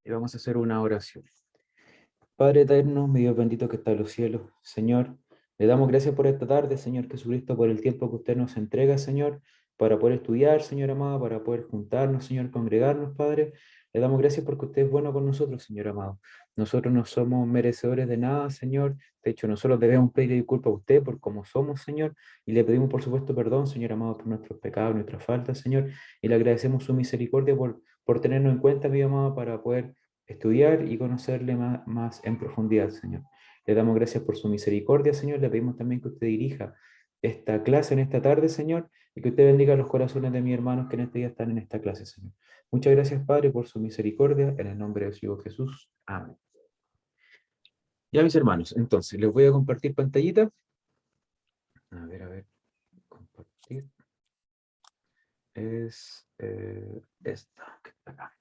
Y vamos a hacer una oración. Padre eterno, mi Dios bendito que está en los cielos, Señor, le damos gracias por esta tarde, Señor Jesucristo, por el tiempo que usted nos entrega, Señor, para poder estudiar, Señor amado, para poder juntarnos, Señor, congregarnos, Padre. Le damos gracias porque usted es bueno con nosotros, Señor amado. Nosotros no somos merecedores de nada, Señor. De hecho, nosotros debemos pedirle disculpas a usted por cómo somos, Señor, y le pedimos, por supuesto, perdón, Señor amado, por nuestros pecados, nuestras faltas, Señor, y le agradecemos su misericordia por tenernos en cuenta, mi amado, para poder estudiar y conocerle más en profundidad, Señor. Le damos gracias por su misericordia, Señor. Le pedimos también que usted dirija esta clase en esta tarde, Señor, y que usted bendiga los corazones de mis hermanos que en este día están en esta clase, Señor. Muchas gracias, Padre, por su misericordia, en el nombre de su Hijo Jesús. Amén. Ya, mis hermanos, entonces, les voy a compartir pantallita. A ver, compartir. Es esta, que está acá.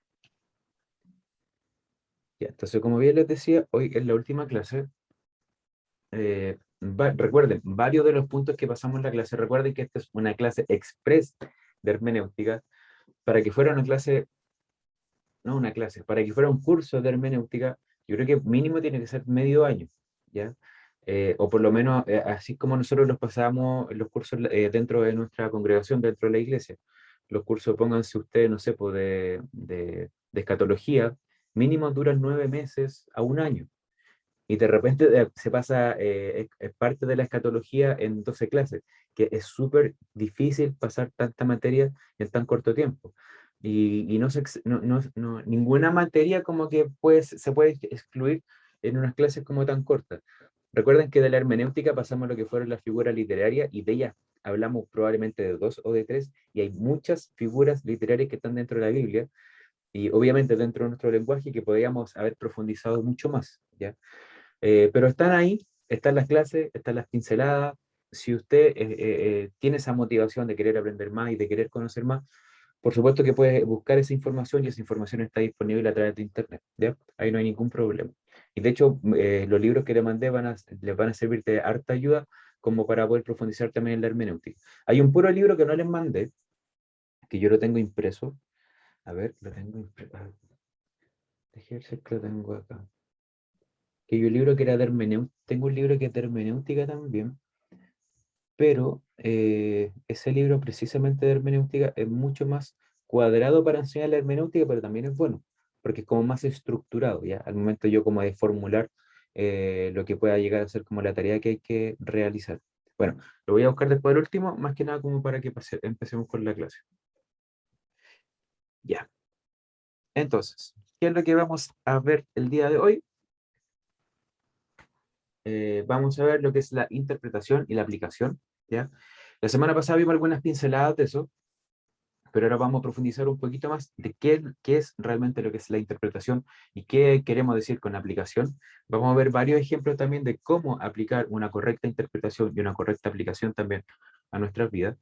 Ya, entonces, como bien les decía, hoy es la última clase. Recuerden, varios de los puntos que pasamos en la clase, recuerden que esta es una clase express de hermenéutica, para que fuera una clase, no una clase, para que fuera un curso de hermenéutica, yo creo que mínimo tiene que ser medio año, ¿ya? O por lo menos, así como nosotros los pasamos los cursos dentro de nuestra congregación, dentro de la iglesia. Los cursos, pónganse ustedes, no sé, pues de escatología, mínimo duran 9 meses a un año. Y de repente se pasa, es parte de la escatología en 12 clases, que es súper difícil pasar tanta materia en tan corto tiempo. Y no, ninguna materia como que se puede excluir en unas clases como tan cortas. Recuerden que de la hermenéutica pasamos a lo que fueron las figuras literarias y de ellas hablamos probablemente de 2 o de 3, y hay muchas figuras literarias que están dentro de la Biblia y obviamente dentro de nuestro lenguaje que podríamos haber profundizado mucho más, ¿ya? Pero están ahí, están las clases, están las pinceladas. Si usted tiene esa motivación de querer aprender más y de querer conocer más, por supuesto que puede buscar esa información y esa información está disponible a través de Internet, ¿ya? Ahí no hay ningún problema. Y de hecho, los libros que le mandé les van a servir de harta ayuda como para poder profundizar también en la hermenéutica. Hay un puro libro que no les mandé, que yo lo tengo impreso. A ver, lo tengo impreso. Déjeme ver si lo tengo acá. Que yo un libro que era de hermenéutica, tengo un libro que es de hermenéutica también, pero ese libro precisamente de hermenéutica es mucho más cuadrado para enseñar la hermenéutica, pero también es bueno, porque es como más estructurado, ¿ya? Al momento yo como de formular lo que pueda llegar a ser como la tarea que hay que realizar. Bueno, lo voy a buscar después del último, más que nada como para que empecemos con la clase. Ya. Entonces, ¿qué es lo que vamos a ver el día de hoy? Vamos a ver lo que es la interpretación y la aplicación, ¿ya? La semana pasada vimos algunas pinceladas de eso, pero ahora vamos a profundizar un poquito más de qué es realmente lo que es la interpretación y qué queremos decir con la aplicación. Vamos a ver varios ejemplos también de cómo aplicar una correcta interpretación y una correcta aplicación también a nuestras vidas,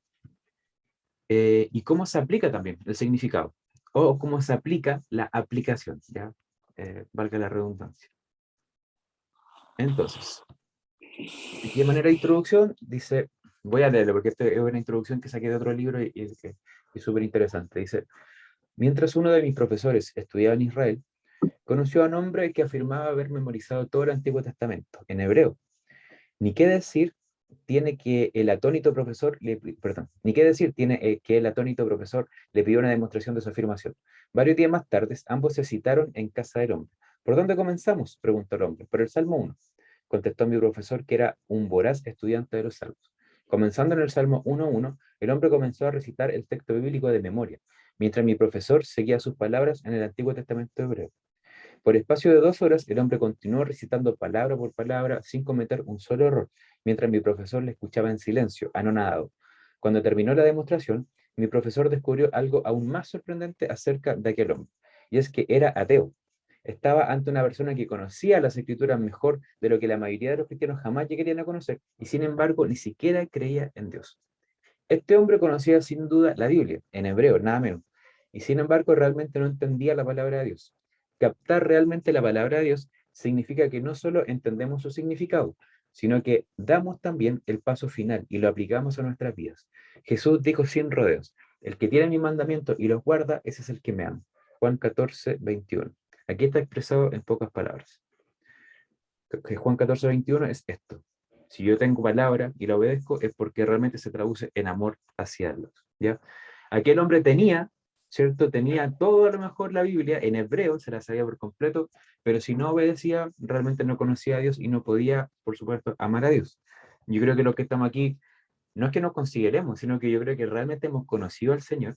y cómo se aplica también el significado, o cómo se aplica la aplicación, ¿ya? Valga la redundancia. Entonces, aquí de manera de introducción dice, voy a leerlo porque esta es una introducción que saqué de otro libro y es súper interesante. Dice: mientras uno de mis profesores estudiaba en Israel, conoció a un hombre que afirmaba haber memorizado todo el Antiguo Testamento, en hebreo. Ni qué decir tiene que el atónito profesor, perdón, ni qué decir tiene que el atónito profesor le pidió una demostración de su afirmación. Varios días más tarde, ambos se citaron en casa del hombre. ¿Por dónde comenzamos?, preguntó el hombre. Por el Salmo 1, contestó mi profesor, que era un voraz estudiante de los salmos. Comenzando en el Salmo 1:1, el hombre comenzó a recitar el texto bíblico de memoria, mientras mi profesor seguía sus palabras en el Antiguo Testamento hebreo. Por espacio de 2 horas, el hombre continuó recitando palabra por palabra sin cometer un solo error, mientras mi profesor le escuchaba en silencio, anonadado. Cuando terminó la demostración, mi profesor descubrió algo aún más sorprendente acerca de aquel hombre, y es que era ateo. Estaba ante una persona que conocía las escrituras mejor de lo que la mayoría de los cristianos jamás llegarían a conocer, y sin embargo ni siquiera creía en Dios. Este hombre conocía sin duda la Biblia, en hebreo, nada menos, y sin embargo realmente no entendía la palabra de Dios. Captar realmente la palabra de Dios significa que no solo entendemos su significado, sino que damos también el paso final y lo aplicamos a nuestras vidas. Jesús dijo sin rodeos: el que tiene mi mandamiento y los guarda, ese es el que me ama. Juan 14:21. Aquí está expresado en pocas palabras. Que Juan 14:21 es esto. Si yo tengo palabra y la obedezco, es porque realmente se traduce en amor hacia Dios, ¿ya? Aquel hombre tenía, ¿cierto? Tenía todo a lo mejor la Biblia en hebreo, se la sabía por completo, pero si no obedecía, realmente no conocía a Dios y no podía, por supuesto, amar a Dios. Yo creo que los que estamos aquí, no es que nos consideremos, sino que yo creo que realmente hemos conocido al Señor.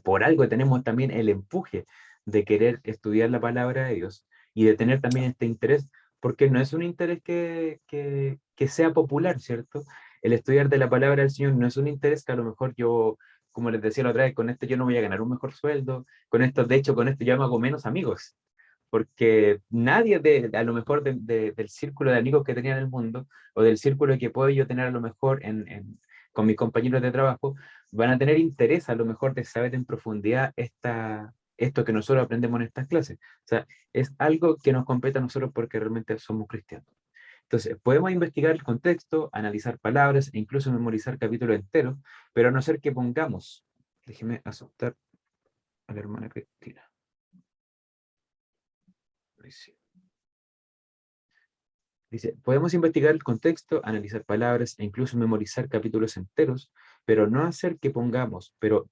Por algo tenemos también el empuje de querer estudiar la palabra de Dios y de tener también este interés, porque no es un interés que sea popular, ¿cierto? El estudiar de la palabra del Señor no es un interés que a lo mejor yo, como les decía la otra vez, con esto yo no voy a ganar un mejor sueldo, con esto, de hecho, con esto yo me hago menos amigos, porque nadie a lo mejor del círculo de amigos que tenía en el mundo, o del círculo que puedo yo tener a lo mejor con mis compañeros de trabajo, van a tener interés a lo mejor de saber en profundidad esto que nosotros aprendemos en estas clases. O sea, es algo que nos compete a nosotros porque realmente somos cristianos. Entonces, podemos investigar el contexto, analizar palabras e incluso memorizar capítulos enteros, pero a no ser que pongamos, déjeme aceptar a la hermana Cristina. Dice, podemos investigar el contexto, analizar palabras e incluso memorizar capítulos enteros, pero no hacer que pongamos, pero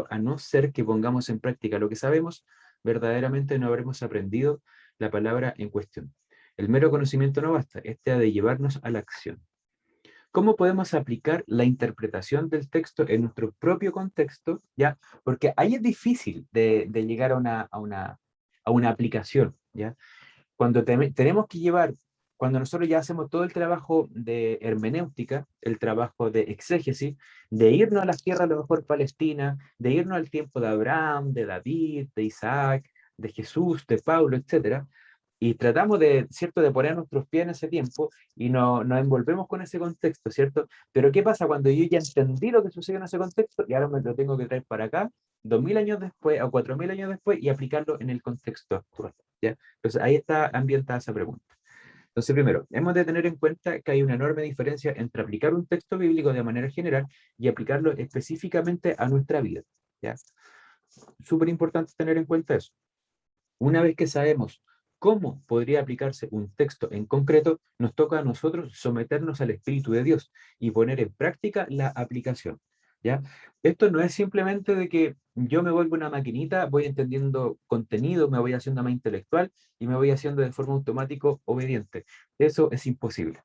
a no ser que pongamos en práctica lo que sabemos, verdaderamente no habremos aprendido la palabra en cuestión. El mero conocimiento no basta, este ha de llevarnos a la acción. ¿Cómo podemos aplicar la interpretación del texto en nuestro propio contexto? ¿Ya? Porque ahí es difícil de llegar a una aplicación, ¿ya? Cuando tenemos que llevar, cuando nosotros ya hacemos todo el trabajo de hermenéutica, el trabajo de exégesis, de irnos a las tierras a lo mejor Palestina, de irnos al tiempo de Abraham, de David, de Isaac, de Jesús, de Pablo, etcétera, y tratamos de, ¿cierto?, de poner nuestros pies en ese tiempo y nos envolvemos con ese contexto, ¿cierto? Pero ¿qué pasa cuando yo ya entendí lo que sucede en ese contexto y ahora me lo tengo que traer para acá, 2000 años después o 4000 años después y aplicarlo en el contexto actual, ¿ya? Entonces ahí está ambientada esa pregunta. Entonces, primero, hemos de tener en cuenta que hay una enorme diferencia entre aplicar un texto bíblico de manera general y aplicarlo específicamente a nuestra vida, ¿ya? Súper importante tener en cuenta eso. Una vez que sabemos cómo podría aplicarse un texto en concreto, nos toca a nosotros someternos al Espíritu de Dios y poner en práctica la aplicación, ¿ya? Esto no es simplemente de que yo me vuelvo una maquinita, voy entendiendo contenido, me voy haciendo más intelectual y me voy haciendo de forma automática obediente. Eso es imposible,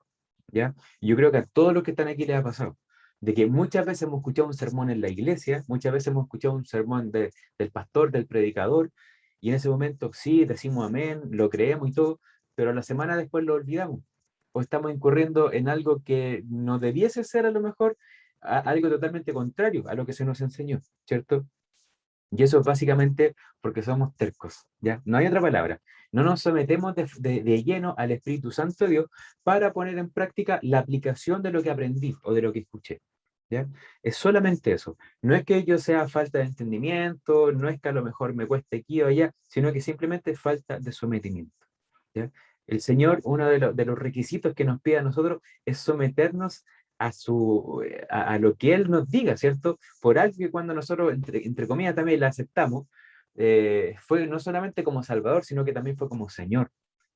¿ya? Yo creo que a todos los que están aquí les ha pasado, de que muchas veces hemos escuchado un sermón en la iglesia, muchas veces hemos escuchado un sermón del pastor, del predicador, y en ese momento sí, decimos amén, lo creemos y todo, pero a la semana después lo olvidamos. O estamos incurriendo en algo que no debiese ser a lo mejor algo totalmente contrario a lo que se nos enseñó, ¿cierto? Y eso es básicamente porque somos tercos, ¿ya? No hay otra palabra. No nos sometemos de lleno al Espíritu Santo de Dios para poner en práctica la aplicación de lo que aprendí o de lo que escuché, ¿ya? Es solamente eso. No es que yo sea falta de entendimiento, no es que a lo mejor me cueste aquí o allá, sino que simplemente es falta de sometimiento, ¿ya? El Señor, uno de los requisitos que nos pide a nosotros es someternos a lo que Él nos diga, ¿cierto? Por algo que cuando nosotros, entre comillas, también la aceptamos, fue no solamente como Salvador, sino que también fue como Señor,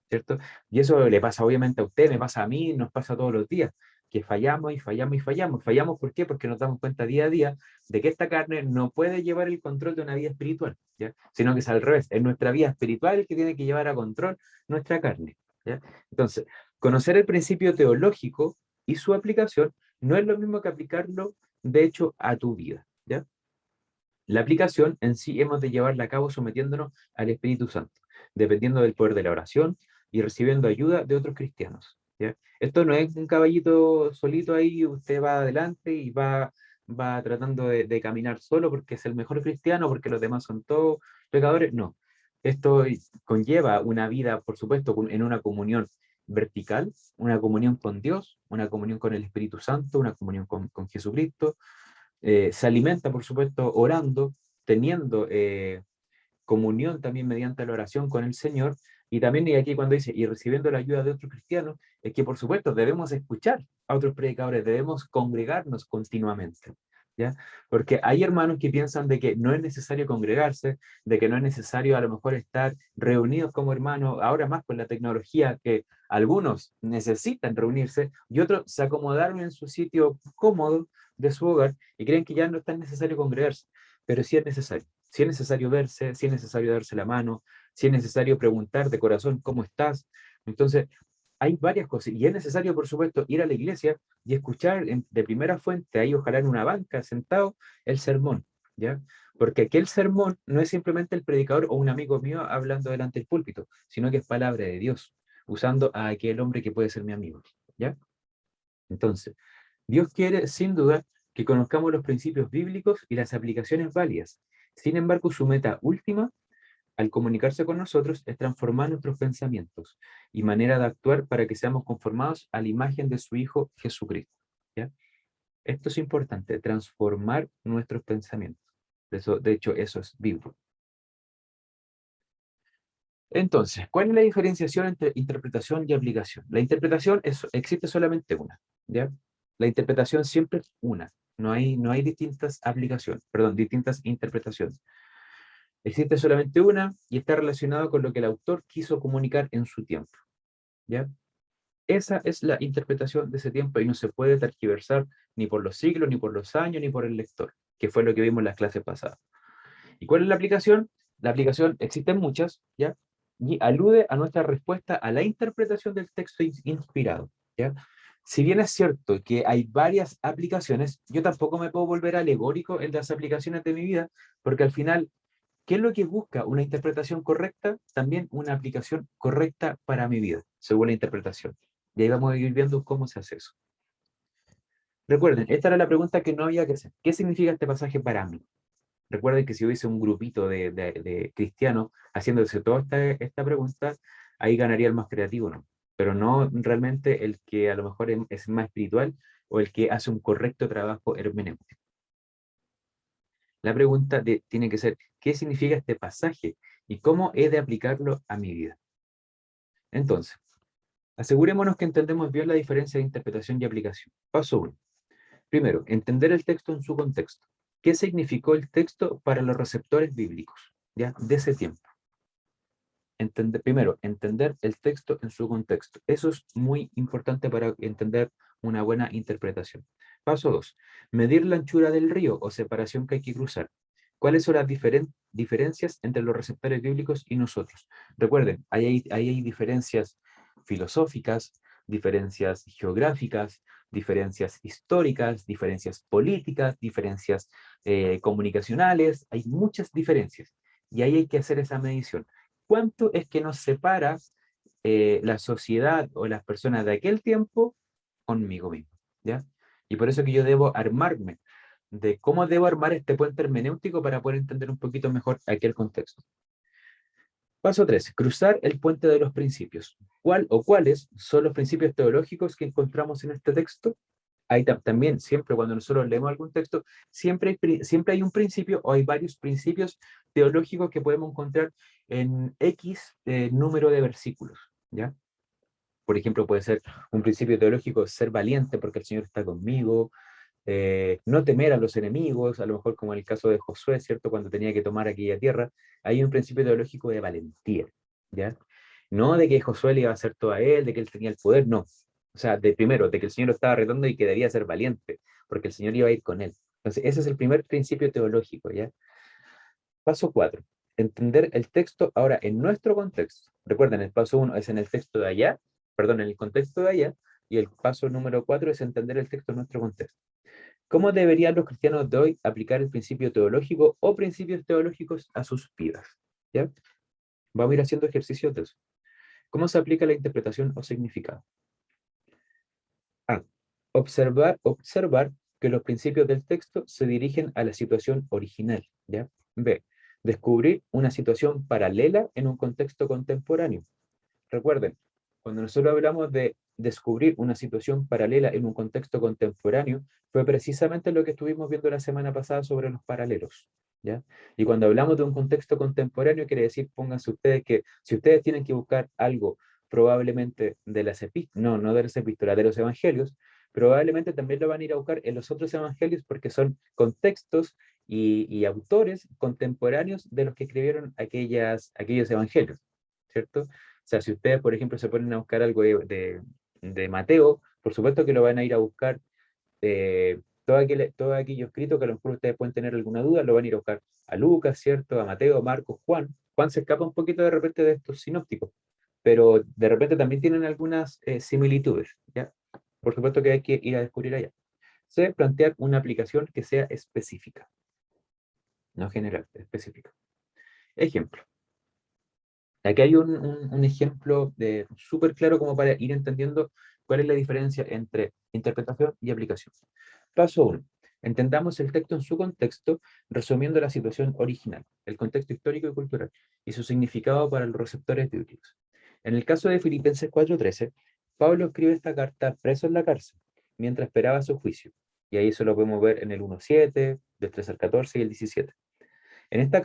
¿cierto? Y eso le pasa obviamente a usted, me pasa a mí, nos pasa todos los días, que fallamos y fallamos y fallamos. ¿Fallamos por qué? Porque nos damos cuenta día a día de que esta carne no puede llevar el control de una vida espiritual, ¿ya? Sino que es al revés, es nuestra vida espiritual el que tiene que llevar a control nuestra carne, ¿ya? Entonces, conocer el principio teológico y su aplicación no es lo mismo que aplicarlo, de hecho, a tu vida, ¿ya? La aplicación en sí hemos de llevarla a cabo sometiéndonos al Espíritu Santo, dependiendo del poder de la oración y recibiendo ayuda de otros cristianos, ¿ya? Esto no es un caballito solito ahí, usted va adelante y va tratando de caminar solo porque es el mejor cristiano, porque los demás son todos pecadores. No, esto conlleva una vida, por supuesto, en una comunión vertical, una comunión con Dios, una comunión con el Espíritu Santo, una comunión con Jesucristo. Se alimenta, por supuesto, orando, teniendo comunión también mediante la oración con el Señor, y también, y aquí cuando dice, y recibiendo la ayuda de otros cristianos, es que por supuesto debemos escuchar a otros predicadores, debemos congregarnos continuamente, ¿ya? Porque hay hermanos que piensan de que no es necesario congregarse, de que no es necesario a lo mejor estar reunidos como hermanos, ahora más con la tecnología, que algunos necesitan reunirse y otros se acomodaron en su sitio cómodo de su hogar y creen que ya no es tan necesario congregarse, pero sí es necesario verse, sí es necesario darse la mano, sí es necesario preguntar de corazón cómo estás. Entonces, hay varias cosas y es necesario, por supuesto, ir a la iglesia y escuchar de primera fuente, ahí ojalá en una banca, sentado, el sermón, ¿ya? Porque aquel sermón no es simplemente el predicador o un amigo mío hablando delante del púlpito, sino que es palabra de Dios, usando a aquel hombre que puede ser mi amigo, ¿ya? Entonces, Dios quiere, sin duda, que conozcamos los principios bíblicos y las aplicaciones válidas. Sin embargo, su meta última, al comunicarse con nosotros, es transformar nuestros pensamientos y manera de actuar para que seamos conformados a la imagen de su Hijo Jesucristo, ¿ya? Esto es importante, transformar nuestros pensamientos. De hecho, eso es bíblico. Entonces, ¿cuál es la diferenciación entre interpretación y aplicación? La interpretación existe solamente una, ¿ya? La interpretación siempre es una. No hay distintas aplicaciones, perdón, distintas interpretaciones. Existe solamente una y está relacionado con lo que el autor quiso comunicar en su tiempo, ¿ya? Esa es la interpretación de ese tiempo y no se puede tergiversar ni por los siglos, ni por los años, ni por el lector, que fue lo que vimos en las clases pasadas. ¿Y cuál es la aplicación? La aplicación, existen muchas, ¿ya? Y alude a nuestra respuesta a la interpretación del texto inspirado, ¿ya? Si bien es cierto que hay varias aplicaciones, yo tampoco me puedo volver alegórico en las aplicaciones de mi vida, porque al final, ¿qué es lo que busca una interpretación correcta? También una aplicación correcta para mi vida, según la interpretación. Y ahí vamos a ir viendo cómo se hace eso. Recuerden, esta era la pregunta que no había que hacer. ¿Qué significa este pasaje para mí? Recuerden que si hubiese un grupito de cristianos haciéndose toda esta pregunta, ahí ganaría el más creativo, ¿no? Pero no realmente el que a lo mejor es más espiritual o el que hace un correcto trabajo hermenéutico. La pregunta tiene que ser, ¿qué significa este pasaje y cómo he de aplicarlo a mi vida? Entonces, asegurémonos que entendemos bien la diferencia de interpretación y aplicación. Paso 1. Primero, entender el texto en su contexto. ¿Qué significó el texto para los receptores bíblicos, ya, de ese tiempo? Primero, entender el texto en su contexto. Eso es muy importante para entender una buena interpretación. Paso 2. Medir la anchura del río o separación que hay que cruzar. ¿Cuáles son las diferencias entre los receptores bíblicos y nosotros? Recuerden, ahí hay diferencias filosóficas, diferencias geográficas, diferencias históricas, diferencias políticas, diferencias comunicacionales. Hay muchas diferencias y ahí hay que hacer esa medición. ¿Cuánto es que nos separa la sociedad o las personas de aquel tiempo conmigo mismo? ¿Ya? Y por eso que yo debo armarme de cómo debo armar este puente hermenéutico para poder entender un poquito mejor aquel contexto. Paso 3. Cruzar el puente de los principios. ¿Cuál o cuáles son los principios teológicos que encontramos en este texto? Hay también, siempre cuando nosotros leemos algún texto, siempre hay un principio o hay varios principios teológicos que podemos encontrar en X número de versículos, ¿ya? Por ejemplo, puede ser un principio teológico, ser valiente porque el Señor está conmigo, no temer a los enemigos, a lo mejor como en el caso de Josué, ¿cierto? Cuando tenía que tomar aquella tierra, hay un principio teológico de valentía, ¿ya? No de que Josué le iba a hacer todo a él, de que él tenía el poder, no. O sea, primero, de que el Señor lo estaba retando y que debía ser valiente, porque el Señor iba a ir con él. Entonces, ese es el primer principio teológico, ¿ya? Paso 4. Entender el texto ahora en nuestro contexto. Recuerden, el paso 1 es en el texto de allá, perdón, en el contexto de allá, y el paso número 4 es entender el texto en nuestro contexto. ¿Cómo deberían los cristianos de hoy aplicar el principio teológico o principios teológicos a sus vidas? ¿Ya? Vamos a ir haciendo ejercicios de eso. ¿Cómo se aplica la interpretación o significado? A. Observar que los principios del texto se dirigen a la situación original, ¿ya? B. Descubrir una situación paralela en un contexto contemporáneo. Recuerden, cuando nosotros hablamos de descubrir una situación paralela en un contexto contemporáneo, fue precisamente lo que estuvimos viendo la semana pasada sobre los paralelos, ¿ya? Y cuando hablamos de un contexto contemporáneo, quiere decir, pónganse ustedes que si ustedes tienen que buscar algo probablemente de las epístolas, no de las epístolas, de los evangelios, probablemente también lo van a ir a buscar en los otros evangelios porque son contextos y autores contemporáneos de los que escribieron aquellos evangelios, ¿cierto? O sea, si ustedes, por ejemplo, se ponen a buscar algo de Mateo, por supuesto que lo van a ir a buscar todo aquello escrito que a lo mejor ustedes pueden tener alguna duda, lo van a ir a buscar a Lucas, ¿cierto? A Mateo, Marcos, Juan. Juan se escapa un poquito de repente de estos sinópticos, pero de repente también tienen algunas similitudes, ¿ya? Por supuesto que hay que ir a descubrir allá. Se debe plantear una aplicación que sea específica, no general, específica. Ejemplo. Aquí hay un ejemplo súper claro como para ir entendiendo cuál es la diferencia entre interpretación y aplicación. Paso 1. Entendamos el texto en su contexto, resumiendo la situación original, el contexto histórico y cultural, y su significado para los receptores bíblicos. En el caso de Filipenses 4:13, Pablo escribe esta carta preso en la cárcel, mientras esperaba su juicio. Y ahí eso lo podemos ver en el 1:7, del 3 al 14 y el 17. En esta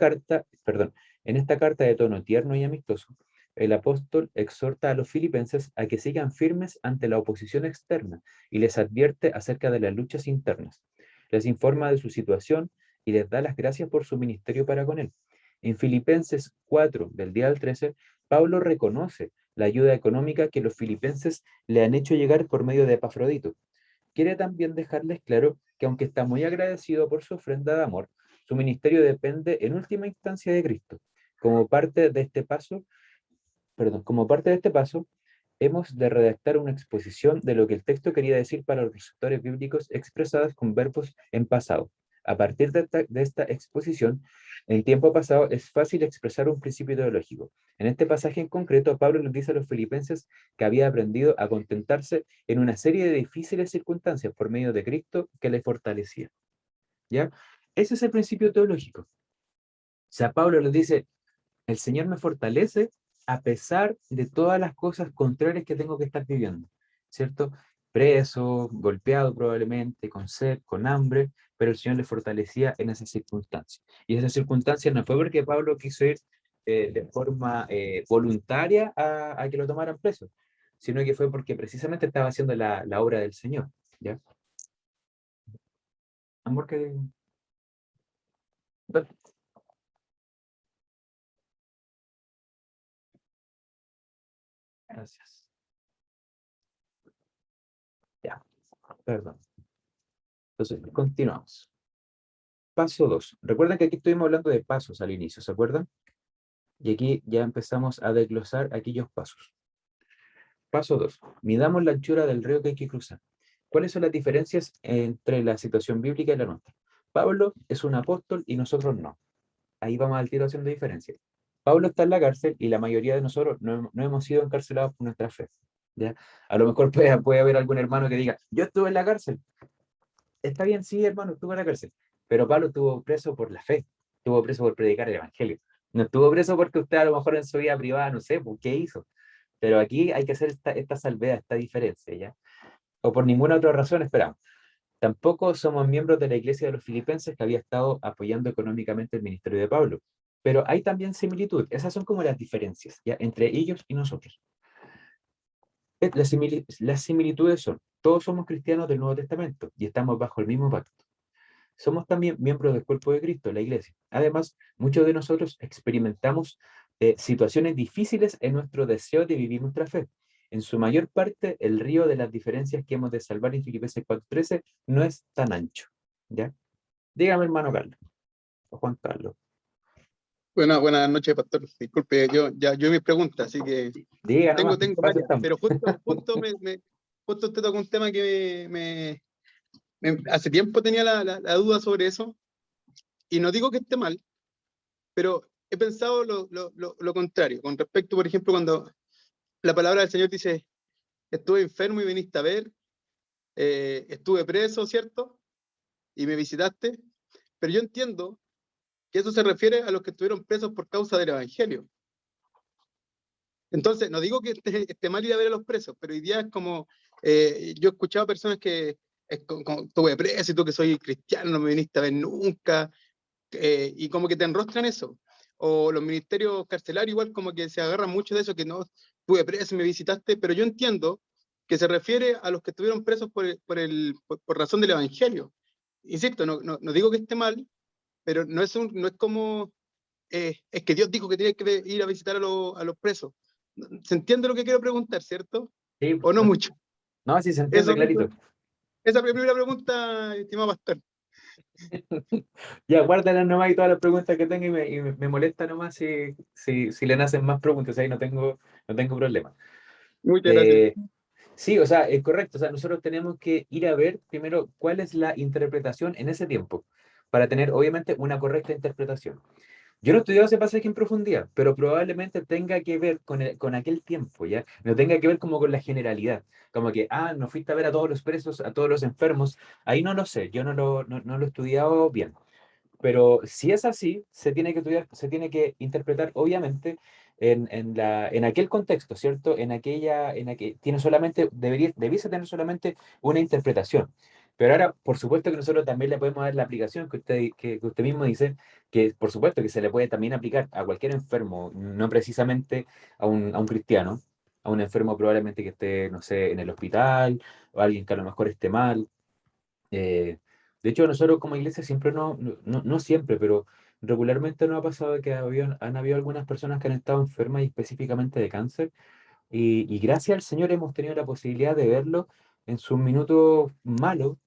carta de tono tierno y amistoso, el apóstol exhorta a los filipenses a que sigan firmes ante la oposición externa y les advierte acerca de las luchas internas. Les informa de su situación y les da las gracias por su ministerio para con él. En Filipenses 4, del 10 al 13, Pablo reconoce la ayuda económica que los filipenses le han hecho llegar por medio de Epafrodito. Quiere también dejarles claro que aunque está muy agradecido por su ofrenda de amor, su ministerio depende en última instancia de Cristo. Como parte de este paso, como parte de este paso, hemos de redactar una exposición de lo que el texto quería decir para los receptores bíblicos expresadas con verbos en pasado. A partir de esta exposición, en tiempo pasado es fácil expresar un principio teológico. En este pasaje en concreto, Pablo les dice a los filipenses que había aprendido a contentarse en una serie de difíciles circunstancias por medio de Cristo que le fortalecía. ¿Ya? Ese es el principio teológico. O sea, Pablo les dice, el Señor me fortalece a pesar de todas las cosas contrarias que tengo que estar viviendo, ¿cierto? Preso, golpeado probablemente, con sed, con hambre, pero el Señor le fortalecía en esas circunstancias. Y esas circunstancias no fue porque Pablo quiso ir de forma voluntaria a que lo tomaran preso, sino que fue porque precisamente estaba haciendo la obra del Señor, ¿ya? Amor que... Gracias. Ya, perdón. Entonces, continuamos. Paso 2. Recuerden que aquí estuvimos hablando de pasos al inicio, ¿se acuerdan? Y aquí ya empezamos a desglosar aquellos pasos. Paso 2. Midamos la anchura del río que hay que cruzar. ¿Cuáles son las diferencias entre la situación bíblica y la nuestra? Pablo es un apóstol y nosotros no. Ahí vamos al tiro haciendo diferencia. Pablo está en la cárcel y la mayoría de nosotros no hemos sido encarcelados por nuestra fe, ¿ya? A lo mejor puede haber algún hermano que diga, yo estuve en la cárcel. Está bien, sí, hermano, estuvo en la cárcel. Pero Pablo estuvo preso por la fe, estuvo preso por predicar el evangelio. No estuvo preso porque usted a lo mejor en su vida privada, no sé, ¿por qué hizo? Pero aquí hay que hacer esta salvedad, esta diferencia, ¿ya? O por ninguna otra razón, esperamos. Tampoco somos miembros de la iglesia de los filipenses que había estado apoyando económicamente el ministerio de Pablo. Pero hay también similitud. Esas son como las diferencias, ¿ya? Entre ellos y nosotros. Las similitudes son, todos somos cristianos del Nuevo Testamento y estamos bajo el mismo pacto. Somos también miembros del cuerpo de Cristo, la iglesia. Además, muchos de nosotros experimentamos situaciones difíciles en nuestro deseo de vivir nuestra fe. En su mayor parte, el río de las diferencias que hemos de salvar en Filipenses 4:13 no es tan ancho. ¿Ya? Dígame, hermano Carlos, o Juan Carlos. Buenas noches, pastor. Disculpe, yo mis preguntas, así que Diga tengo nomás, varias, pero justo usted tocó un tema que hace tiempo tenía la duda sobre eso, y no digo que esté mal, pero he pensado lo contrario, con respecto, por ejemplo, cuando la palabra del Señor dice, estuve enfermo y viniste a ver, estuve preso, ¿cierto? Y me visitaste, pero yo entiendo que eso se refiere a los que estuvieron presos por causa del Evangelio. Entonces, no digo que esté mal ir a ver a los presos, pero hoy día es como, yo he escuchado personas que tuve preso y tú que soy cristiano, no me viniste a ver nunca, y como que te enrostran eso. O los ministerios carcelarios igual como que se agarran mucho de eso, que no, tuve preso y me visitaste, pero yo entiendo que se refiere a los que estuvieron presos por razón del Evangelio. Insisto, no digo que esté mal, pero no es como, es que Dios dijo que tenía que ir a visitar a los presos. ¿Se entiende lo que quiero preguntar, cierto? Sí, por ¿O no supuesto. mucho? No, sí se entiende Eso, clarito. esa es mi primera pregunta, estimado pastor. Ya, guárdalas nomás y todas las preguntas que tenga y me molesta nomás si le nacen más preguntas, ahí no tengo problema. Muchas gracias. Eh, sí, o sea, es correcto, o sea, nosotros tenemos que ir a ver primero cuál es la interpretación en ese tiempo, para tener obviamente una correcta interpretación. Yo no he estudiado ese pasaje en profundidad, pero probablemente tenga que ver con aquel tiempo, ¿ya? No tenga que ver como con la generalidad, como que, no fuiste a ver a todos los presos, a todos los enfermos, ahí no lo sé, yo no lo he estudiado bien. Pero si es así, se tiene que estudiar, se tiene que interpretar, obviamente, en aquel contexto, ¿cierto? Tiene solamente, debiese tener solamente una interpretación. Pero ahora, por supuesto que nosotros también le podemos dar la aplicación que usted mismo dice, que por supuesto que se le puede también aplicar a cualquier enfermo, no precisamente a un cristiano, a un enfermo probablemente que esté, no sé, en el hospital, o alguien que a lo mejor esté mal. eh, de hecho, nosotros como iglesia siempre no siempre, pero regularmente nos ha pasado que han habido algunas personas que han estado enfermas y específicamente de cáncer, y gracias al Señor hemos tenido la posibilidad de verlo en sus minutos malos,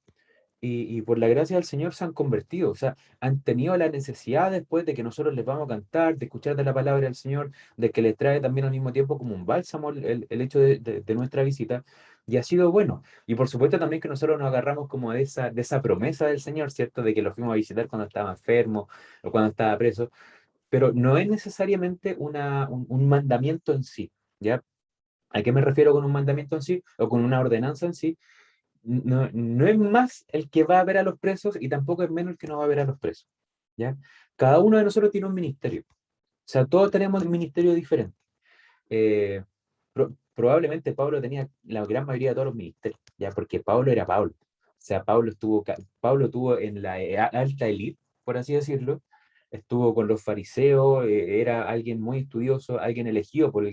y por la gracia del Señor se han convertido, o sea, han tenido la necesidad después de que nosotros les vamos a cantar, de escuchar de la palabra del Señor, de que les trae también al mismo tiempo como un bálsamo el hecho de nuestra visita, y ha sido bueno. Y por supuesto también que nosotros nos agarramos como de esa promesa del Señor, ¿cierto? De que lo fuimos a visitar cuando estaba enfermo o cuando estaba preso, pero no es necesariamente un mandamiento en sí, ¿ya? ¿A qué me refiero con un mandamiento en sí o con una ordenanza en sí? No es más el que va a ver a los presos y tampoco es menos el que no va a ver a los presos, ¿ya? Cada uno de nosotros tiene un ministerio. O sea, todos tenemos un ministerio diferente. Eh, Probablemente Pablo tenía la gran mayoría de todos los ministerios, ¿ya? Porque Pablo era Pablo. O sea, Pablo tuvo en la alta élite, por así decirlo, estuvo con los fariseos, era alguien muy estudioso, alguien elegido por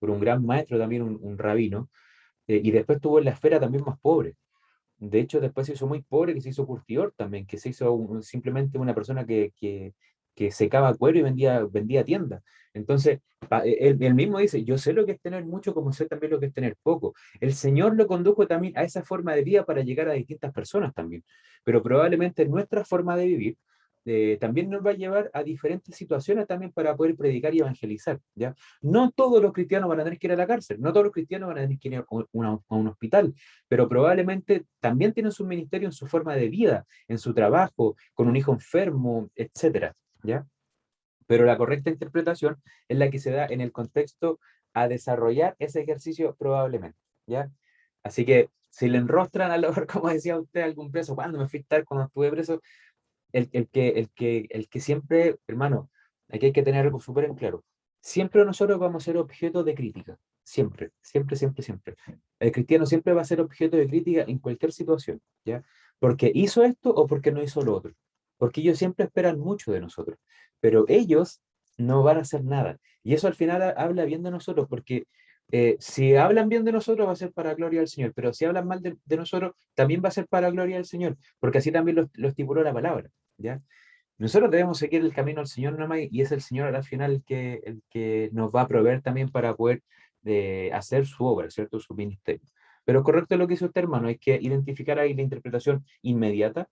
un gran maestro, también un rabino, y después estuvo en la esfera también más pobre. De hecho, después se hizo muy pobre, que se hizo curtidor también, que se hizo simplemente una persona que secaba cuero y vendía tiendas. Entonces, él mismo dice, yo sé lo que es tener mucho, como sé también lo que es tener poco. El Señor lo condujo también a esa forma de vida para llegar a distintas personas también. Pero probablemente nuestra forma de vivir también nos va a llevar a diferentes situaciones también para poder predicar y evangelizar, ¿ya? No todos los cristianos van a tener que ir a la cárcel, no todos los cristianos van a tener que ir a un hospital, pero probablemente también tienen su ministerio en su forma de vida, en su trabajo, con un hijo enfermo, etcétera, ¿ya? Pero la correcta interpretación es la que se da en el contexto a desarrollar ese ejercicio probablemente, ¿ya? Así que si le enrostran a lo mejor, como decía usted, algún preso, cuando me fui a estar cuando estuve preso, el que siempre, hermano, aquí hay que tener algo súper en claro. Siempre nosotros vamos a ser objeto de crítica. Siempre, siempre, siempre, siempre. El cristiano siempre va a ser objeto de crítica en cualquier situación, ¿ya? Porque hizo esto o porque no hizo lo otro. Porque ellos siempre esperan mucho de nosotros. Pero ellos no van a hacer nada. Y eso al final habla bien de nosotros, porque si hablan bien de nosotros va a ser para gloria del Señor, pero si hablan mal de nosotros, también va a ser para gloria del Señor, porque así también lo estipuló la palabra. ¿Ya? Nosotros debemos seguir el camino del Señor nomás, y es el Señor al final el que nos va a proveer también para poder hacer su obra, ¿cierto? Su ministerio. Pero correcto lo que hizo usted, hermano, hay que identificar ahí la interpretación inmediata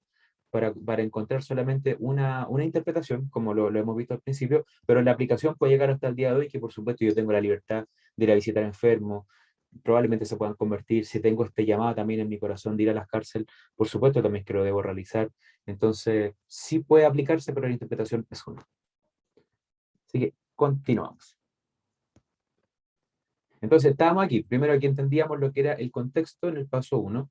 para encontrar solamente una interpretación, como lo hemos visto al principio, pero la aplicación puede llegar hasta el día de hoy, que por supuesto yo tengo la libertad de ir a visitar enfermos, probablemente se puedan convertir, si tengo este llamado también en mi corazón de ir a las cárceles, por supuesto también que lo debo realizar. Entonces, sí puede aplicarse, pero la interpretación es una. Así que continuamos. Entonces, estábamos aquí. Primero aquí entendíamos lo que era el contexto en el paso 1.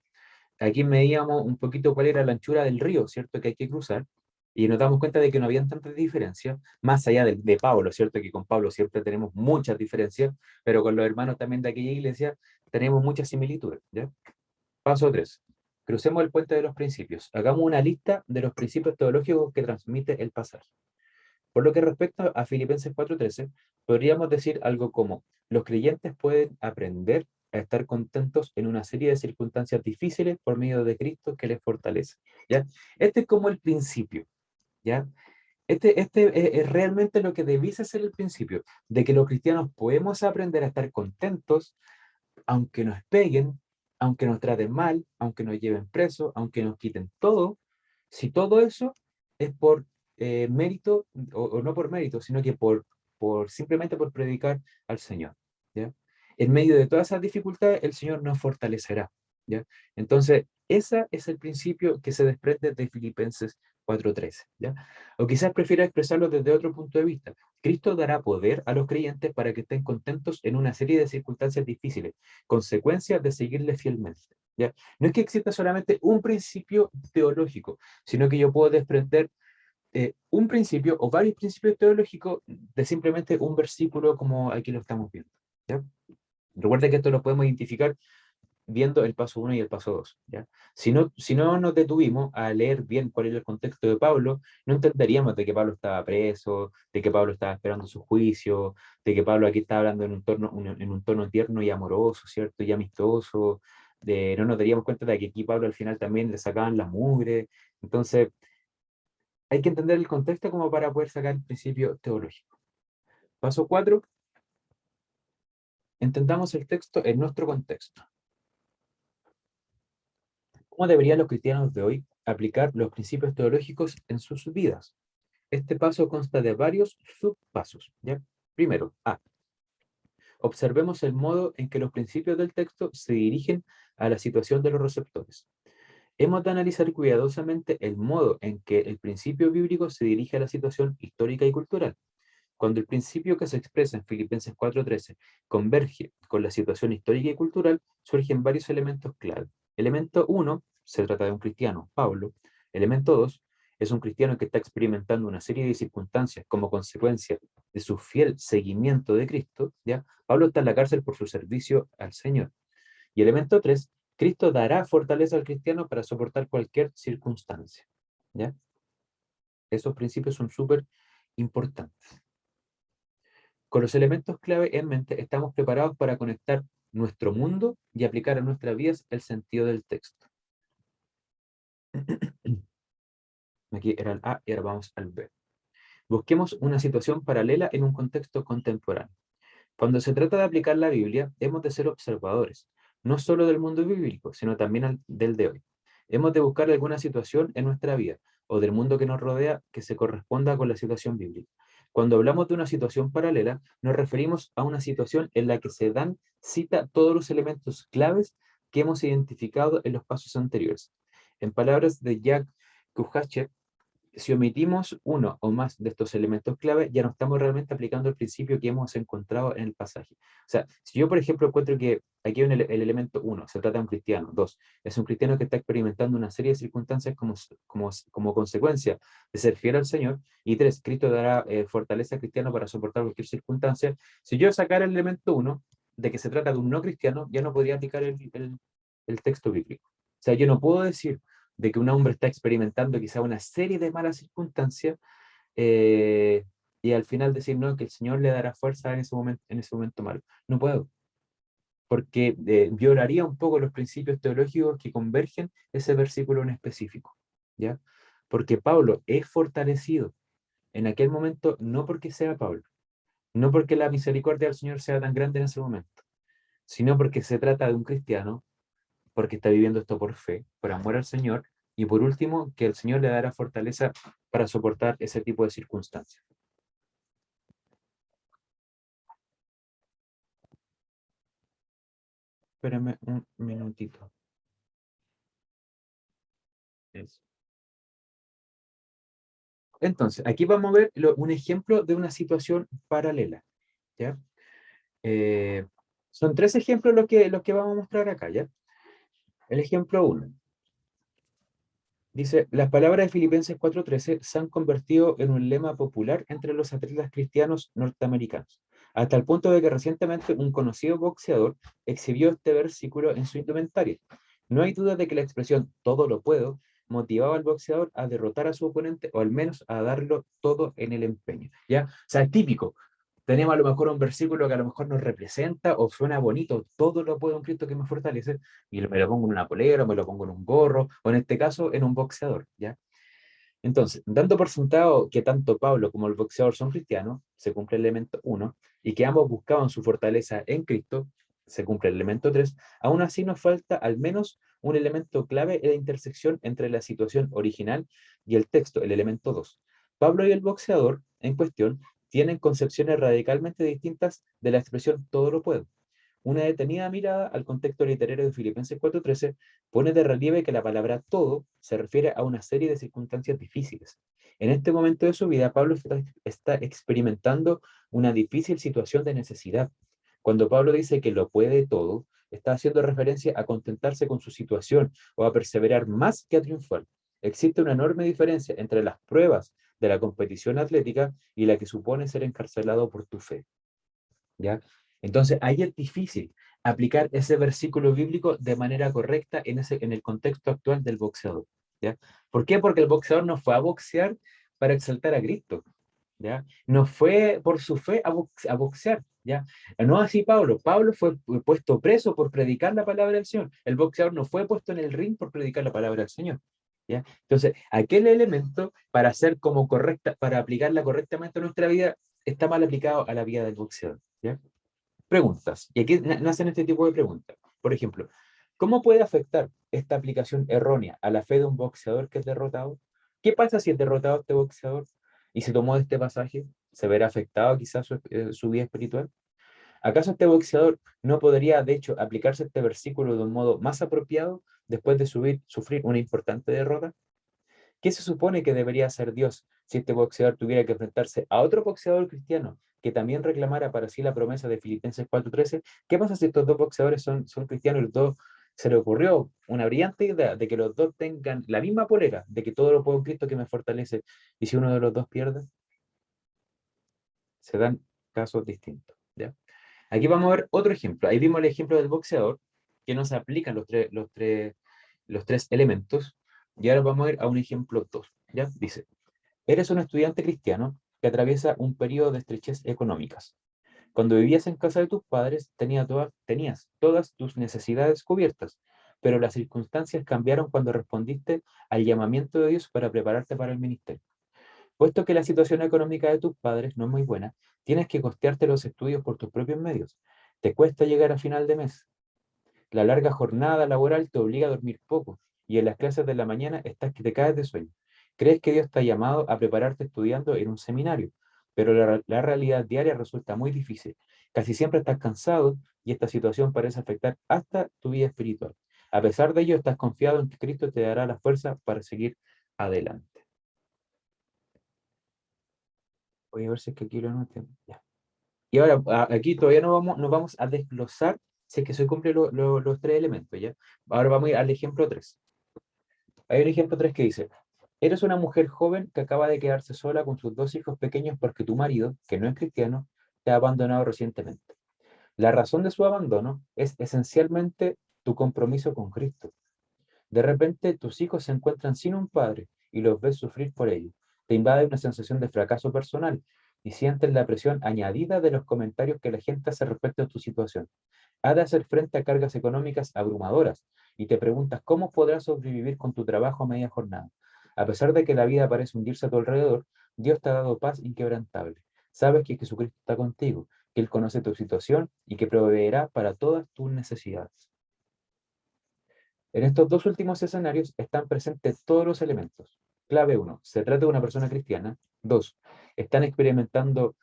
Aquí medíamos un poquito cuál era la anchura del río, ¿cierto? Que hay que cruzar. Y nos damos cuenta de que no habían tantas diferencias, más allá de Pablo, ¿cierto? Que con Pablo siempre tenemos muchas diferencias, pero con los hermanos también de aquella iglesia tenemos muchas similitudes, ¿ya? Paso 3. Crucemos el puente de los principios. Hagamos una lista de los principios teológicos que transmite el pasaje. Por lo que respecta a Filipenses 4:13, podríamos decir algo como: los creyentes pueden aprender a estar contentos en una serie de circunstancias difíciles por medio de Cristo que les fortalece. ¿Ya? Este es como el principio. ¿Ya? Este es realmente lo que debiese ser el principio, de que los cristianos podemos aprender a estar contentos, aunque nos peguen, aunque nos traten mal, aunque nos lleven presos, aunque nos quiten todo, si todo eso es por mérito, o no por mérito, sino que simplemente por predicar al Señor. ¿Ya? En medio de todas esas dificultades, el Señor nos fortalecerá. ¿Ya? Entonces, ese es el principio que se desprende de Filipenses 4:13. ¿Ya? O quizás prefiera expresarlo desde otro punto de vista. Cristo dará poder a los creyentes para que estén contentos en una serie de circunstancias difíciles, consecuencias de seguirle fielmente. ¿Ya? No es que exista solamente un principio teológico, sino que yo puedo desprender un principio o varios principios teológicos de simplemente un versículo como aquí lo estamos viendo. ¿Ya? Recuerda que esto lo podemos identificar viendo el paso 1 y el paso 2. ¿Ya? Si no nos detuvimos a leer bien cuál era el contexto de Pablo, no entenderíamos de que Pablo estaba preso, de que Pablo estaba esperando su juicio, de que Pablo aquí estaba hablando en un tono tierno y amoroso, ¿cierto? Y amistoso. No nos daríamos cuenta de que aquí Pablo al final también le sacaban la mugre. Entonces, hay que entender el contexto como para poder sacar el principio teológico. Paso 4, entendamos el texto en nuestro contexto. ¿Cómo deberían los cristianos de hoy aplicar los principios teológicos en sus vidas? Este paso consta de varios subpasos. ¿Ya? Primero, A. Observemos el modo en que los principios del texto se dirigen a la situación de los receptores. Hemos de analizar cuidadosamente el modo en que el principio bíblico se dirige a la situación histórica y cultural. Cuando el principio que se expresa en Filipenses 4:13 converge con la situación histórica y cultural, surgen varios elementos clave. Elemento 1, se trata de un cristiano, Pablo. Elemento 2, es un cristiano que está experimentando una serie de circunstancias como consecuencia de su fiel seguimiento de Cristo. ¿Ya? Pablo está en la cárcel por su servicio al Señor. Y elemento 3, Cristo dará fortaleza al cristiano para soportar cualquier circunstancia. ¿Ya? Esos principios son súper importantes. Con los elementos clave en mente, estamos preparados para conectar nuestro mundo y aplicar a nuestras vidas el sentido del texto. Aquí era el A y ahora vamos al B. Busquemos una situación paralela en un contexto contemporáneo. Cuando se trata de aplicar la Biblia, hemos de ser observadores, no solo del mundo bíblico, sino también del de hoy. Hemos de buscar alguna situación en nuestra vida o del mundo que nos rodea que se corresponda con la situación bíblica. Cuando hablamos de una situación paralela, nos referimos a una situación en la que se dan cita todos los elementos claves que hemos identificado en los pasos anteriores. En palabras de Jack Kuhacek, si omitimos uno o más de estos elementos clave, ya no estamos realmente aplicando el principio que hemos encontrado en el pasaje. O sea, si yo, por ejemplo, encuentro que aquí hay el elemento 1, se trata de un cristiano; 2, es un cristiano que está experimentando una serie de circunstancias como consecuencia de ser fiel al Señor; y 3, Cristo dará fortaleza al cristiano para soportar cualquier circunstancia. Si yo sacara el elemento 1, de que se trata de un no cristiano, ya no podría aplicar el texto bíblico. O sea, yo no puedo decir de que un hombre está experimentando quizá una serie de malas circunstancias, eh, y al final decir, no, que el Señor le dará fuerza en ese momento malo. No puedo, porque violaría un poco los principios teológicos que convergen ese versículo en específico, ¿ya? Porque Pablo es fortalecido en aquel momento, no porque sea Pablo, no porque la misericordia del Señor sea tan grande en ese momento, sino porque se trata de un cristiano, porque está viviendo esto por fe, por amor al Señor, y por último, que el Señor le dará fortaleza para soportar ese tipo de circunstancias. Espérame un minutito. Eso. Entonces, aquí vamos a ver un ejemplo de una situación paralela, ¿ya? Eh, Son 3 ejemplos los que vamos a mostrar acá, ¿ya? El ejemplo 1. Dice, las palabras de Filipenses 4:13 se han convertido en un lema popular entre los atletas cristianos norteamericanos, hasta el punto de que recientemente un conocido boxeador exhibió este versículo en su indumentaria. No hay duda de que la expresión "todo lo puedo" motivaba al boxeador a derrotar a su oponente, o al menos a darlo todo en el empeño. ¿Ya? O sea, típico. tenemos a lo mejor un versículo que a lo mejor nos representa o suena bonito, todo lo puedo en Cristo que me fortalece, y me lo pongo en una polera, me lo pongo en un gorro, o en este caso en un boxeador, ¿ya? Entonces, dando por sentado que tanto Pablo como el boxeador son cristianos, se cumple el elemento 1, y que ambos buscaban su fortaleza en Cristo, se cumple el elemento 3, aún así nos falta al menos un elemento clave en la intersección entre la situación original y el texto, el elemento 2. Pablo y el boxeador en cuestión tienen concepciones radicalmente distintas de la expresión todo lo puedo. Una detenida mirada al contexto literario de Filipenses 4:13 pone de relieve que la palabra todo se refiere a una serie de circunstancias difíciles. En este momento de su vida, Pablo está experimentando una difícil situación de necesidad. Cuando Pablo dice que lo puede todo, está haciendo referencia a contentarse con su situación o a perseverar más que a triunfar. Existe una enorme diferencia entre las pruebas de la competición atlética y la que supone ser encarcelado por tu fe. ¿Ya? Entonces, ahí es difícil aplicar ese versículo bíblico de manera correcta en el contexto actual del boxeador, ¿ya? ¿Por qué? Porque el boxeador no fue a boxear para exaltar a Cristo, ¿ya? No fue por su fe a boxear, ¿ya? No así Pablo. Pablo fue puesto preso por predicar la palabra del Señor. El boxeador no fue puesto en el ring por predicar la palabra del Señor, ¿ya? Entonces, aquel elemento para hacer como correcta, para aplicarla correctamente a nuestra vida, está mal aplicado a la vida del boxeador, ¿ya? Preguntas. Y aquí nacen este tipo de preguntas. Por ejemplo, ¿cómo puede afectar esta aplicación errónea a la fe de un boxeador que es derrotado? ¿Qué pasa si es derrotado este boxeador y se tomó de este pasaje? ¿Se verá afectado quizás su vida espiritual? ¿Acaso este boxeador no podría, de hecho, aplicarse este versículo de un modo más apropiado después de sufrir una importante derrota? ¿Qué se supone que debería hacer Dios si este boxeador tuviera que enfrentarse a otro boxeador cristiano que también reclamara para sí la promesa de Filipenses 4:13? ¿Qué pasa si estos dos boxeadores son cristianos y los dos se le ocurrió una brillante idea de que los dos tengan la misma polera, de que todo lo puedo en Cristo que me fortalece, y si uno de los dos pierde? Se dan casos distintos, ¿ya? Aquí vamos a ver otro ejemplo. Ahí vimos el ejemplo del boxeador, que no se aplican los tres elementos, y ahora vamos a ir a un ejemplo 2, ¿ya? Dice: eres un estudiante cristiano que atraviesa un periodo de estrechez económicas. Cuando vivías en casa de tus padres, tenías todas tus necesidades cubiertas, pero las circunstancias cambiaron cuando respondiste al llamamiento de Dios para prepararte para el ministerio. Puesto que la situación económica de tus padres no es muy buena, tienes que costearte los estudios por tus propios medios. Te cuesta llegar a final de mes. La larga jornada laboral te obliga a dormir poco y en las clases de la mañana estás que te caes de sueño. Crees que Dios te ha llamado a prepararte estudiando en un seminario, pero la realidad diaria resulta muy difícil. Casi siempre estás cansado y esta situación parece afectar hasta tu vida espiritual. A pesar de ello, estás confiado en que Cristo te dará la fuerza para seguir adelante. Voy a ver si es que aquí lo noté. Ya. Y ahora, aquí todavía no vamos a desglosar si es que se cumplen los tres elementos, ¿ya? Ahora vamos a ir al ejemplo 3. Hay un ejemplo 3 que dice: eres una mujer joven que acaba de quedarse sola con sus dos hijos pequeños porque tu marido, que no es cristiano, te ha abandonado recientemente. La razón de su abandono es esencialmente tu compromiso con Cristo. De repente, tus hijos se encuentran sin un padre y los ves sufrir por ello. Te invade una sensación de fracaso personal y sientes la presión añadida de los comentarios que la gente hace respecto a tu situación. Has de hacer frente a cargas económicas abrumadoras y te preguntas cómo podrás sobrevivir con tu trabajo a media jornada. A pesar de que la vida parece hundirse a tu alrededor, Dios te ha dado paz inquebrantable. Sabes que Jesucristo está contigo, que Él conoce tu situación y que proveerá para todas tus necesidades. En estos dos últimos escenarios están presentes todos los elementos. Clave 1, se trata de una persona cristiana. 2, están experimentando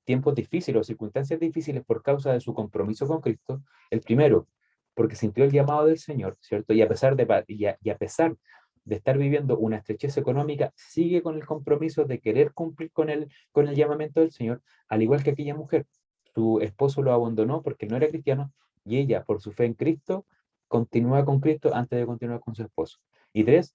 tiempos difíciles o circunstancias difíciles por causa de su compromiso con Cristo. El primero, porque sintió el llamado del Señor, ¿cierto? Y a pesar de estar viviendo una estrechez económica, sigue con el compromiso de querer cumplir con el llamamiento del Señor, al igual que aquella mujer. Su esposo lo abandonó porque no era cristiano y ella, por su fe en Cristo, continúa con Cristo antes de continuar con su esposo. Y 3,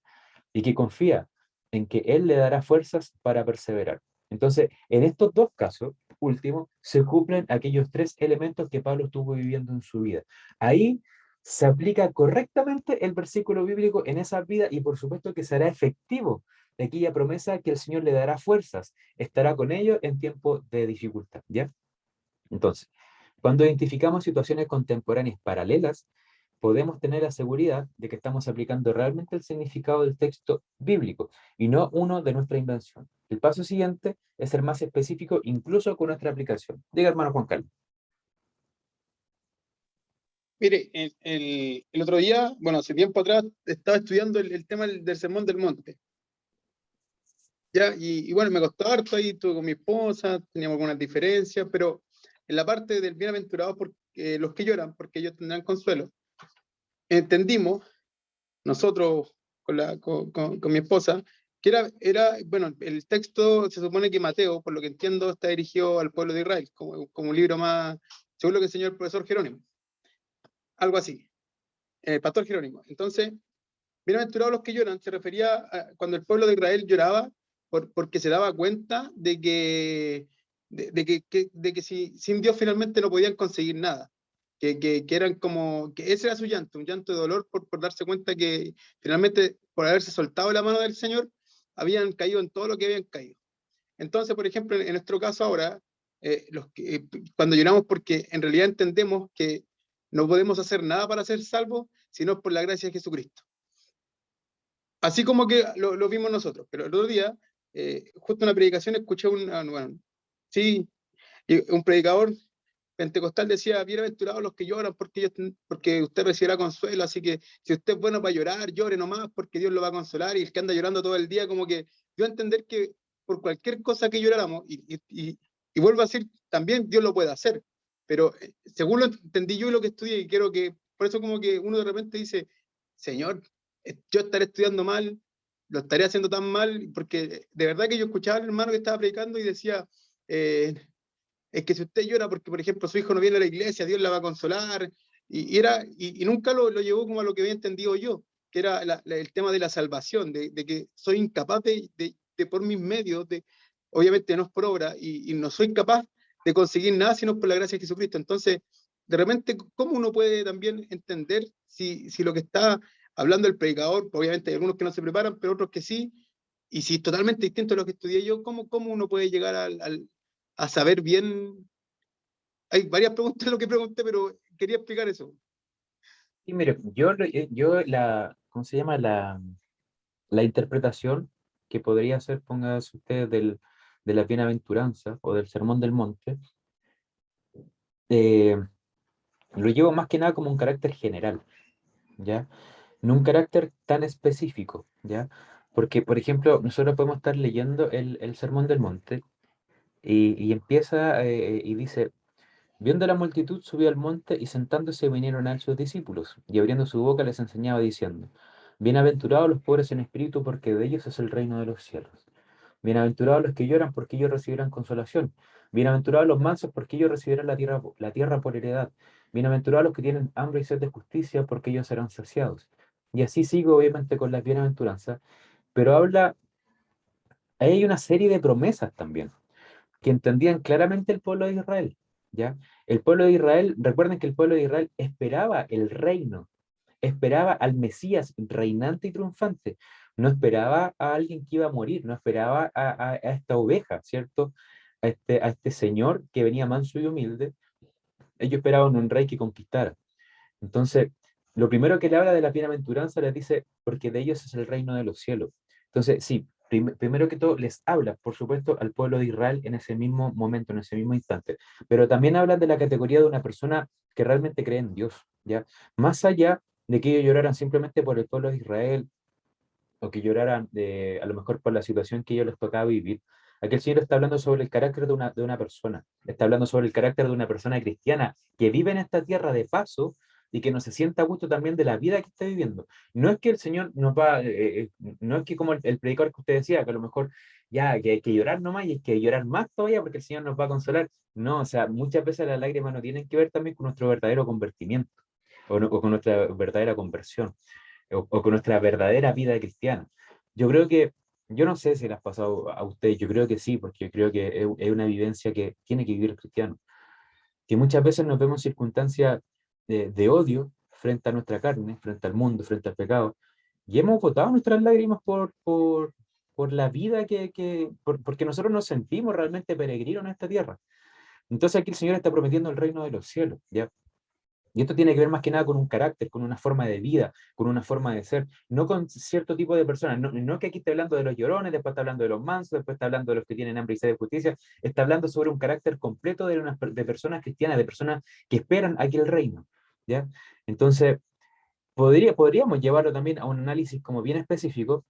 y que confía en que Él le dará fuerzas para perseverar. Entonces, en estos dos casos últimos, se cumplen aquellos tres elementos que Pablo estuvo viviendo en su vida. Ahí se aplica correctamente el versículo bíblico en esa vida y por supuesto que será efectivo aquella promesa que el Señor le dará fuerzas, estará con ellos en tiempo de dificultad, ¿ya? Entonces, cuando identificamos situaciones contemporáneas paralelas, podemos tener la seguridad de que estamos aplicando realmente el significado del texto bíblico y no uno de nuestra invención. El paso siguiente es ser más específico incluso con nuestra aplicación. Diga, hermano Juan Carlos. Mire, el otro día, bueno, hace tiempo atrás, estaba estudiando el tema del Sermón del Monte. ¿Ya? Y bueno, me costó harto ahí, estuve con mi esposa, teníamos algunas diferencias, pero en la parte del bienaventurado, porque los que lloran, porque ellos tendrán consuelo, entendimos, nosotros con mi esposa, que bueno, el texto se supone que Mateo, por lo que entiendo, está dirigido al pueblo de Israel, como un libro más, según lo que enseñó el profesor Jerónimo, algo así, el pastor Jerónimo. Entonces, bienaventurados los que lloran, se refería a cuando el pueblo de Israel lloraba porque se daba cuenta de que sin Dios finalmente no podían conseguir nada. Que eran como, que ese era su llanto, un llanto de dolor por darse cuenta que finalmente, por haberse soltado la mano del Señor, habían caído en todo lo que habían caído. Entonces, por ejemplo, en nuestro caso ahora, cuando lloramos porque en realidad entendemos que no podemos hacer nada para ser salvos, sino por la gracia de Jesucristo. Así como que lo vimos nosotros, pero el otro día, justo en una predicación, escuché bueno, sí, un predicador pentecostal decía: bienaventurados los que lloran porque usted recibirá consuelo, así que si usted es bueno para llorar, llore nomás porque Dios lo va a consolar, y el que anda llorando todo el día, como que dio a entender que por cualquier cosa que lloráramos, y vuelvo a decir, también Dios lo puede hacer, pero según lo entendí yo y lo que estudié, y quiero que, por eso como que uno de repente dice: Señor, yo estaré estudiando mal, lo estaré haciendo tan mal, porque de verdad que yo escuchaba al hermano que estaba predicando y decía, es que si usted llora porque, por ejemplo, su hijo no viene a la iglesia, Dios la va a consolar, y nunca lo llevó como a lo que había entendido yo, que era el tema de la salvación, de que soy incapaz de por mis medios, obviamente no es por obra, y no soy capaz de conseguir nada sino por la gracia de Jesucristo. Entonces, de repente, ¿cómo uno puede también entender si lo que está hablando el predicador, obviamente hay algunos que no se preparan, pero otros que sí, y si es totalmente distinto a lo que estudié yo, ¿cómo uno puede llegar a saber bien? Hay varias preguntas en lo que pregunté, pero quería explicar eso. Y mire, yo ¿cómo se llama? La interpretación que podría hacer, póngase usted, de la bienaventuranza o del sermón del monte, eh, lo llevo más que nada como un carácter general, ¿ya? No un carácter tan específico, ¿ya? Porque, por ejemplo, nosotros podemos estar leyendo el sermón del monte y empieza y dice: viendo la multitud, subió al monte y sentándose vinieron a él sus discípulos, y abriendo su boca les enseñaba diciendo: bienaventurados los pobres en espíritu, porque de ellos es el reino de los cielos. Bienaventurados los que lloran, porque ellos recibirán consolación. Bienaventurados los mansos, porque ellos recibirán la tierra por heredad. Bienaventurados los que tienen hambre y sed de justicia, porque ellos serán saciados. Y así sigo, obviamente, con las bienaventuranzas, pero ahí hay una serie de promesas también que entendían claramente el pueblo de Israel, ¿ya? El pueblo de Israel, recuerden que el pueblo de Israel esperaba el reino, esperaba al Mesías reinante y triunfante, no esperaba a alguien que iba a morir, no esperaba a esta oveja, ¿cierto? A este señor que venía manso y humilde, ellos esperaban un rey que conquistara. Entonces, lo primero que le habla de la bienaventuranza les dice: porque de ellos es el reino de los cielos. Entonces, sí, primero que todo les habla, por supuesto, al pueblo de Israel en ese mismo momento, en ese mismo instante, pero también hablan de la categoría de una persona que realmente cree en Dios, ¿ya? Más allá de que ellos lloraran simplemente por el pueblo de Israel o que lloraran a lo mejor por la situación que ellos les tocaba vivir. Aquí el Señor está hablando sobre el carácter de una persona, está hablando sobre el carácter de una persona cristiana que vive en esta tierra de paso y que no se sienta a gusto también de la vida que está viviendo. No es que el Señor nos va, no es que como el predicador que usted decía, que a lo mejor ya que hay que llorar nomás y hay que llorar más todavía porque el Señor nos va a consolar. No, o sea, muchas veces las lágrimas no tienen que ver también con nuestro verdadero convertimiento o con nuestra verdadera conversión o con nuestra verdadera vida cristiana. Yo creo que, yo no sé si le has pasado a usted, yo creo que sí, porque yo creo que es una vivencia que tiene que vivir el cristiano, que muchas veces nos vemos en circunstancias de odio frente a nuestra carne, frente al mundo, frente al pecado, y hemos botado nuestras lágrimas por la vida porque nosotros nos sentimos realmente peregrinos en esta tierra. Entonces aquí el Señor está prometiendo el reino de los cielos, ¿ya? Y esto tiene que ver más que nada con un carácter, con una forma de vida, con una forma de ser, no con cierto tipo de personas. No, no que aquí esté hablando de los llorones, después está hablando de los mansos, después está hablando de los que tienen hambre y sed de justicia, está hablando sobre un carácter completo de personas cristianas, de personas que esperan aquí el reino, ¿ya? Entonces, podríamos llevarlo también a un análisis como bien específico,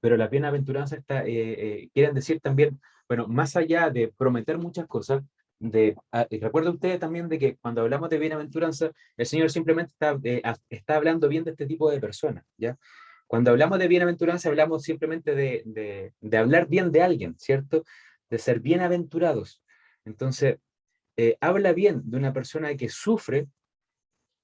pero la bienaventuranza quieren decir también, bueno, más allá de prometer muchas cosas, recuerda usted también de que cuando hablamos de bienaventuranza, el Señor simplemente está hablando bien de este tipo de personas, ¿ya? Cuando hablamos de bienaventuranza, hablamos simplemente de hablar bien de alguien, ¿cierto? De ser bienaventurados. Entonces, habla bien de una persona que sufre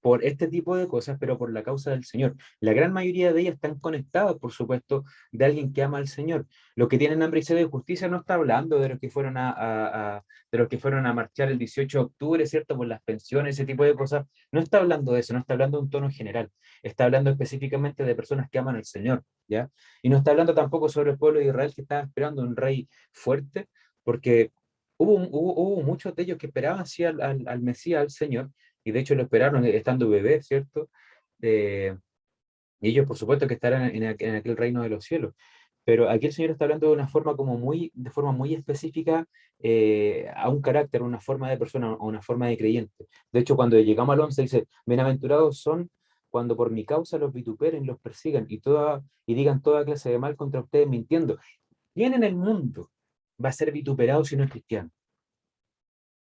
por este tipo de cosas, pero por la causa del Señor. La gran mayoría de ellas están conectadas, por supuesto, de alguien que ama al Señor. Los que tienen hambre y sed de justicia no está hablando de los que fueron de los que fueron a marchar el 18 de octubre, ¿cierto? Por las pensiones, ese tipo de cosas. No está hablando de eso, no está hablando de un tono general. Está hablando específicamente de personas que aman al Señor, ¿ya? Y no está hablando tampoco sobre el pueblo de Israel que estaba esperando un rey fuerte, porque hubo muchos de ellos que esperaban así al Mesías, al Señor, y de hecho lo esperaron estando bebés, ¿cierto? Eh, y ellos, por supuesto, que estarán en aquel reino de los cielos. Pero aquí el Señor está hablando de una forma de forma muy específica a un carácter, una forma de persona, a una forma de creyente. De hecho, cuando llegamos al 11 dice, bienaventurados son cuando por mi causa los vituperen, los persigan y digan toda clase de mal contra ustedes mintiendo. ¿Quién en el mundo va a ser vituperado si no es cristiano?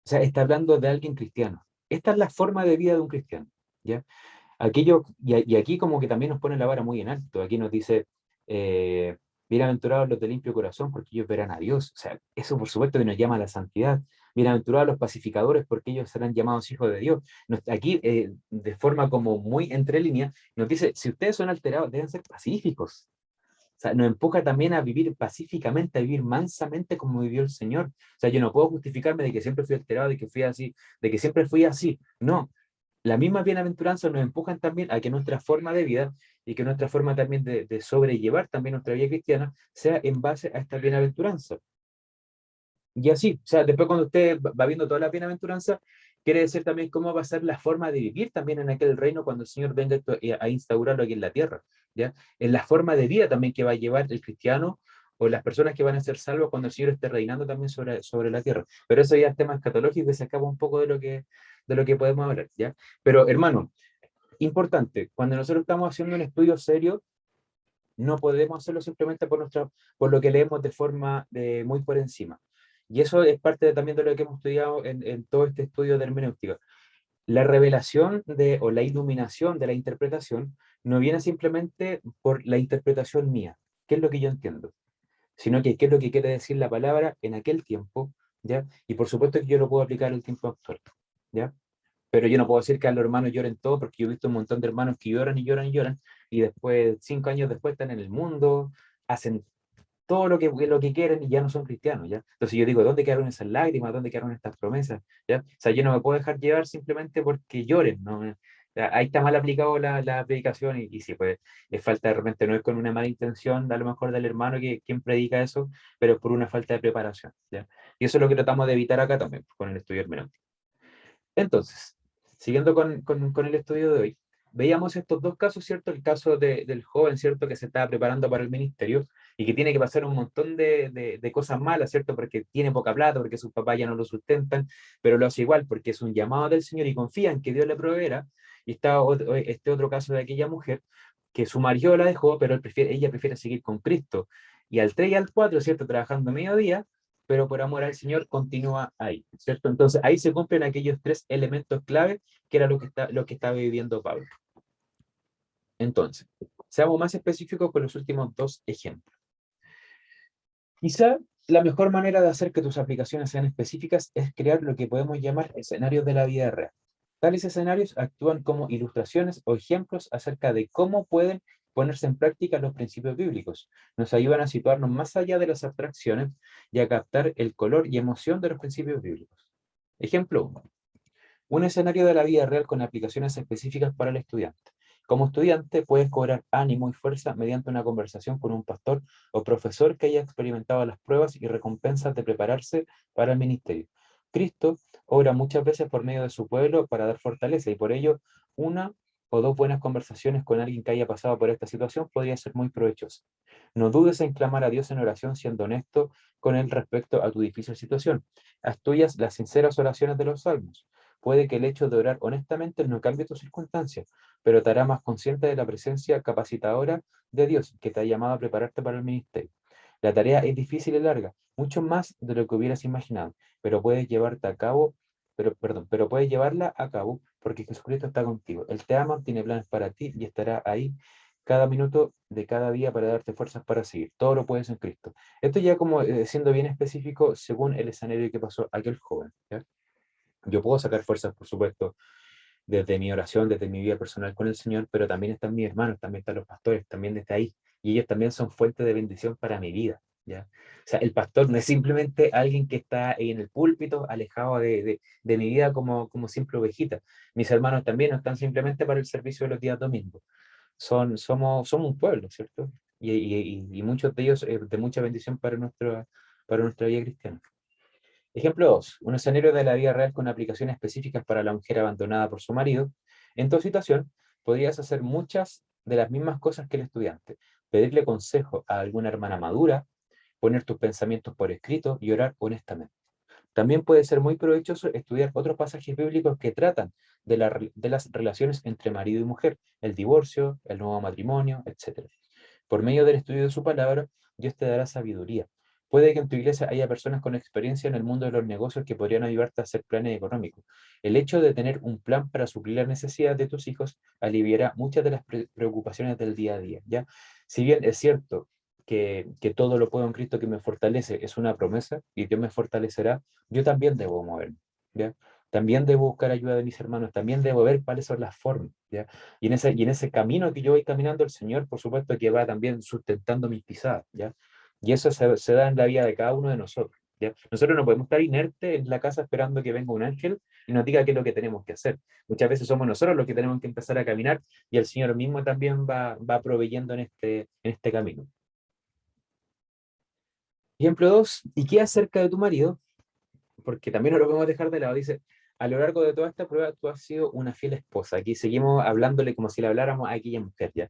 O sea, está hablando de alguien cristiano. Esta es la forma de vida de un cristiano, ¿ya? Y aquí como que también nos pone la vara muy en alto. Aquí nos dice, eh, bienaventurados los de limpio corazón, porque ellos verán a Dios. O sea, eso por supuesto que nos llama a la santidad. Bienaventurados los pacificadores, porque ellos serán llamados hijos de Dios. Aquí, de forma como muy entre líneas, nos dice, si ustedes son alterados, deben ser pacíficos. O sea, nos empuja también a vivir pacíficamente, a vivir mansamente como vivió el Señor. O sea, yo no puedo justificarme de que siempre fui alterado, de que fui así, de que siempre fui así. No, las mismas bienaventuranzas nos empujan también a que nuestra forma de vida y que nuestra forma también de sobrellevar también nuestra vida cristiana sea en base a esta bienaventuranza. Y así, o sea, después cuando usted va viendo toda la bienaventuranza, quiere decir también cómo va a ser la forma de vivir también en aquel reino cuando el Señor venga a instaurarlo aquí en la tierra, ¿ya? En la forma de vida también que va a llevar el cristiano o las personas que van a ser salvos cuando el Señor esté reinando también sobre la tierra. Pero eso ya es tema escatológico y se acaba un poco de lo que podemos hablar, ¿ya? Pero hermano, importante, cuando nosotros estamos haciendo un estudio serio, no podemos hacerlo simplemente por lo que leemos de forma muy por encima. Y eso es parte también de lo que hemos estudiado en todo este estudio de hermenéutica. La revelación o la iluminación de la interpretación no viene simplemente por la interpretación mía, que es lo que yo entiendo, sino que qué es lo que quiere decir la palabra en aquel tiempo, ¿ya? Y por supuesto que yo lo puedo aplicar al tiempo actual, ¿ya? Pero yo no puedo decir que a los hermanos lloren todo, porque yo he visto un montón de hermanos que lloran y lloran y lloran, y después, 5 años después, están en el mundo, hacen todo lo que quieren y ya no son cristianos, ¿ya? Entonces yo digo, ¿dónde quedaron esas lágrimas? ¿Dónde quedaron estas promesas? ¿Ya? O sea, yo no me puedo dejar llevar simplemente porque lloren, ¿no? O sea, ahí está mal aplicado la predicación y sí, pues es falta de repente, no es con una mala intención, a lo mejor del hermano quien predica eso, pero es por una falta de preparación, ¿ya? Y eso es lo que tratamos de evitar acá también, con el estudio hermenéutico. Entonces, siguiendo con el estudio de hoy, veíamos estos dos casos, ¿cierto? El caso del joven, ¿cierto? Que se estaba preparando para el ministerio y que tiene que pasar un montón de cosas malas, ¿cierto? Porque tiene poca plata, porque sus papás ya no lo sustentan, pero lo hace igual porque es un llamado del Señor y confía en que Dios le proveerá. Y está este otro caso de aquella mujer que su marido la dejó, pero ella prefiere seguir con Cristo. Y al 3 y al 4, ¿cierto? Trabajando mediodía, pero por amor al Señor continúa ahí, ¿cierto? Entonces ahí se cumplen aquellos tres elementos clave que era lo que estaba viviendo Pablo. Entonces, seamos más específicos con los últimos dos ejemplos. Quizá la mejor manera de hacer que tus aplicaciones sean específicas es crear lo que podemos llamar escenarios de la vida real. Tales escenarios actúan como ilustraciones o ejemplos acerca de cómo pueden ponerse en práctica los principios bíblicos. Nos ayudan a situarnos más allá de las abstracciones y a captar el color y emoción de los principios bíblicos. Ejemplo 1. Un escenario de la vida real con aplicaciones específicas para el estudiante. Como estudiante, puedes cobrar ánimo y fuerza mediante una conversación con un pastor o profesor que haya experimentado las pruebas y recompensas de prepararse para el ministerio. Cristo obra muchas veces por medio de su pueblo para dar fortaleza, y por ello una o dos buenas conversaciones con alguien que haya pasado por esta situación podría ser muy provechosa. No dudes en clamar a Dios en oración siendo honesto con él respecto a tu difícil situación. Haz tuyas las sinceras oraciones de los salmos. Puede que el hecho de orar honestamente no cambie tus circunstancias, pero te hará más consciente de la presencia capacitadora de Dios que te ha llamado a prepararte para el ministerio. La tarea es difícil y larga, mucho más de lo que hubieras imaginado, pero puedes llevarte a cabo, pero puedes llevarla a cabo porque Jesucristo está contigo. Él te ama, tiene planes para ti y estará ahí cada minuto de cada día para darte fuerzas para seguir. Todo lo puedes en Cristo. Esto ya como siendo bien específico según el escenario que pasó aquel joven, ¿ya? Yo puedo sacar fuerzas, por supuesto, desde mi oración, desde mi vida personal con el Señor, pero también están mis hermanos, también están los pastores, también desde ahí. Y ellos también son fuente de bendición para mi vida, ¿ya? O sea, el pastor no es simplemente alguien que está ahí en el púlpito, alejado de mi vida como simple ovejita. Mis hermanos también no están simplemente para el servicio de los días domingos. Somos un pueblo, ¿cierto? Y muchos de ellos de mucha bendición para nuestra vida cristiana. Ejemplo 2. Un escenario de la vida real con aplicaciones específicas para la mujer abandonada por su marido. En tu situación, podrías hacer muchas de las mismas cosas que el estudiante. Pedirle consejo a alguna hermana madura, poner tus pensamientos por escrito y orar honestamente. También puede ser muy provechoso estudiar otros pasajes bíblicos que tratan de las relaciones entre marido y mujer, el divorcio, el nuevo matrimonio, etc. Por medio del estudio de su palabra, Dios te dará sabiduría. Puede que en tu iglesia haya personas con experiencia en el mundo de los negocios que podrían ayudarte a hacer planes económicos. El hecho de tener un plan para suplir las necesidades de tus hijos aliviará muchas de las preocupaciones del día a día, ¿ya? Si bien es cierto que todo lo puedo en Cristo que me fortalece es una promesa y Dios me fortalecerá, yo también debo moverme, ¿ya? También debo buscar ayuda de mis hermanos, también debo ver cuáles son las formas, ¿ya? Y en ese camino que yo voy caminando, el Señor, por supuesto, que va también sustentando mis pisadas, ¿ya? Y eso se da en la vida de cada uno de nosotros, ¿ya? Nosotros no podemos estar inertes en la casa esperando que venga un ángel y nos diga qué es lo que tenemos que hacer. Muchas veces somos nosotros los que tenemos que empezar a caminar y el Señor mismo también va proveyendo en este camino. Ejemplo 2. ¿Y qué acerca de tu marido? Porque también no lo podemos dejar de lado. Dice, a lo largo de toda esta prueba tú has sido una fiel esposa. Aquí seguimos hablándole como si le habláramos a aquella mujer, ¿ya?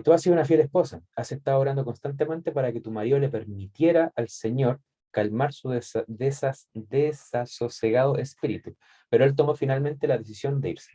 Tú has sido una fiel esposa, has estado orando constantemente para que tu marido le permitiera al Señor calmar su desasosegado espíritu, pero él tomó finalmente la decisión de irse.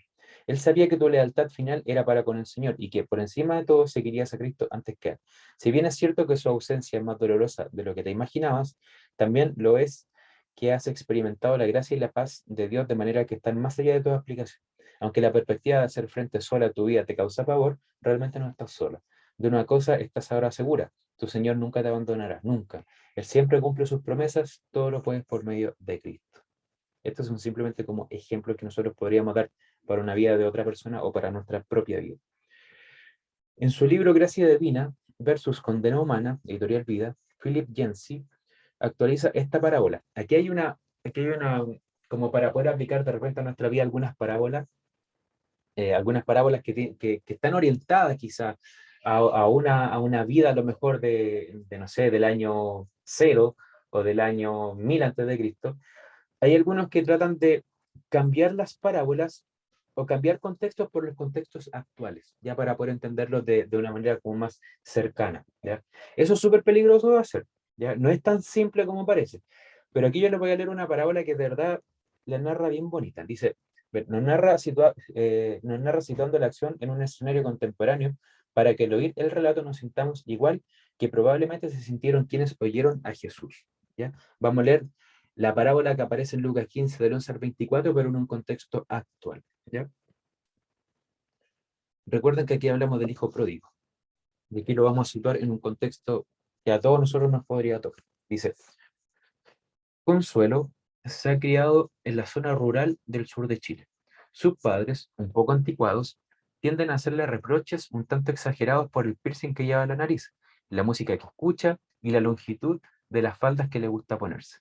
Él sabía que tu lealtad final era para con el Señor y que por encima de todo seguirías a Cristo antes que él. Si bien es cierto que su ausencia es más dolorosa de lo que te imaginabas, también lo es que has experimentado la gracia y la paz de Dios de manera que están más allá de toda explicación. Aunque la perspectiva de hacer frente sola a tu vida te causa pavor, realmente no estás sola. De una cosa estás ahora segura, tu Señor nunca te abandonará, nunca. Él siempre cumple sus promesas, todo lo puedes por medio de Cristo. Estos son simplemente como ejemplos que nosotros podríamos dar para una vida de otra persona o para nuestra propia vida. En su libro Gracia Divina versus Condena Humana, editorial Vida, Philip Yancey actualiza esta parábola. Aquí hay una, como para poder aplicar de repente a nuestra vida algunas parábolas que están orientadas quizá a una vida a lo mejor no sé, del año 0 o del año 1000 antes de Cristo. Hay algunos que tratan de cambiar las parábolas o cambiar contextos por los contextos actuales, ya para poder entenderlos de una manera como más cercana, ¿ya? Eso es súper peligroso de hacer, ¿ya? No es tan simple como parece. Pero aquí yo les voy a leer una parábola que de verdad la narra bien bonita. Dice, nos narra situando la acción en un escenario contemporáneo para que al oír el relato nos sintamos igual que probablemente se sintieron quienes oyeron a Jesús, ¿ya? Vamos a leer la parábola que aparece en Lucas 15 del 11 al 24, pero en un contexto actual, ¿ya? Recuerden que aquí hablamos del hijo pródigo, y aquí lo vamos a situar en un contexto que a todos nosotros nos podría tocar. Dice, Consuelo se ha criado en la zona rural del sur de Chile. Sus padres, un poco anticuados, tienden a hacerle reproches un tanto exagerados por el piercing que lleva en la nariz, la música que escucha y la longitud de las faldas que le gusta ponerse.